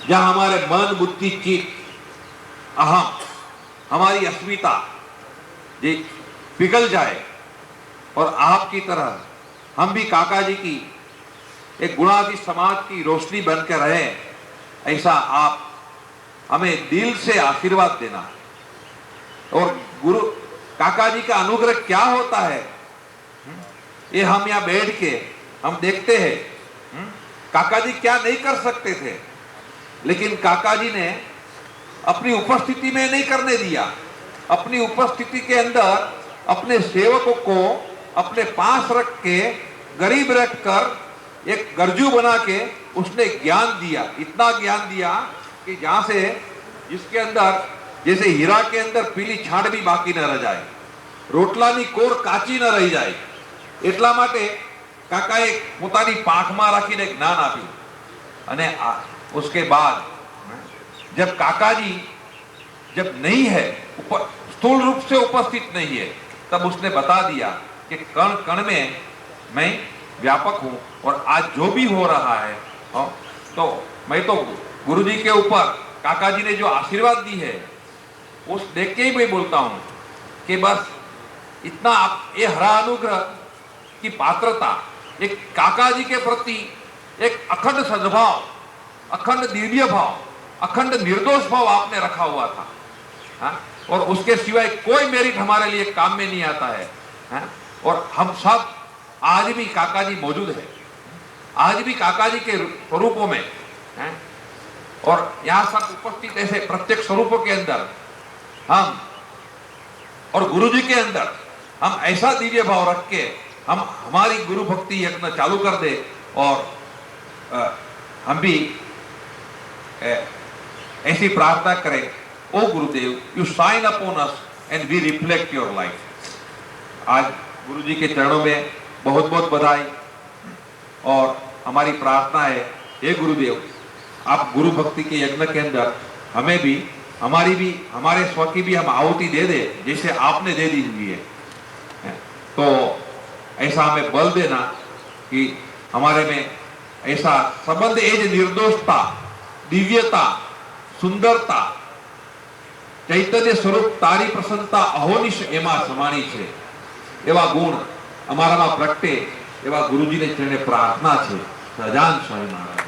जहां हमारे मन, बुद्धि, चित्त, अहम, हमारी अस्मिता ये पिघल जाए और आपकी तरह हम भी काका जी की एक गुणातीत समाज की रोशनी बनकर रहे। ऐसा आप हमें दिल से आशीर्वाद देना। और गुरु काका जी का अनुग्रह क्या होता है ये हम यहाँ बैठ के हम देखते हैं। काका जी क्या नहीं कर सकते थे, लेकिन काका जी ने अपनी उपस्थिति में नहीं करने दिया। अपनी उपस्थिति के अंदर अपने सेवकों को अपने पास रख के, गरीब रखकर, एक गरजू बना के उसने ज्ञान दिया, इतना ज्ञान दिया कि जहां से जिसके अंदर जैसे हीरा के अंदर पीली छाંટ भी बाकी न रह जाए, રોટલાની કોર કાચી ન રહી જાય, એટલા માટે કાકાએ પોતાની પાખમાં રાખીને જ્ઞાન આપ્યું। અને उसके बाद जब काका जी जब नहीं है, स्थूल रूप से उपस्थित नहीं है, तब उसने बता दिया कि कण कण में मैं व्यापक हूं और आज जो भी हो रहा है तो मैं तो गुरुजी के ऊपर काका जी ने जो आशीर्वाद दी है उस देख के ही मैं बोलता हूं कि बस इतना ये हरा अनुग्रह की पात्रता, एक काका जी के प्रति एक अखंड सद्भाव, अखंड दिव्य भाव, अखंड निर्दोष भाव आपने रखा हुआ था। हा? और उसके सिवाय कोई मेरिट हमारे लिए काम में नहीं आता है। हा? और हम सब आज भी काका जी मौजूद है, आज भी काका जी के स्वरूपों में है? और यहाँ सब उपस्थित ऐसे प्रत्येक स्वरूपों के अंदर हम और गुरु जी के अंदर हम ऐसा दिव्य भाव रख के हम हमारी गुरु भक्ति यज्ञ चालू कर दे और हम भी ऐसी प्रार्थना करें, O Gurudev you shine upon us and we reflect your life. आज गुरु जी के चरणों में बहुत बहुत बधाई और हमारी प्रार्थना है, हे गुरुदेव आप गुरु भक्ति के यज्ञ के अंदर हमें भी हमारे स्व की भी हम आहुति दे दे जैसे आपने दे दी हुई है। तो ऐसा हमें बल देना कि हमारे में ऐसा संबंध एज निर्दोषता, दिव्यता, सुंदरता, चैतन्य स्वरूप तारी प्रसन्नता अहोनिश एमा समाणी छे एवा गुण अमारामां प्रगटे एवा गुरुजीने चरणे प्रार्थना छे। सजान स्वामी महाराज।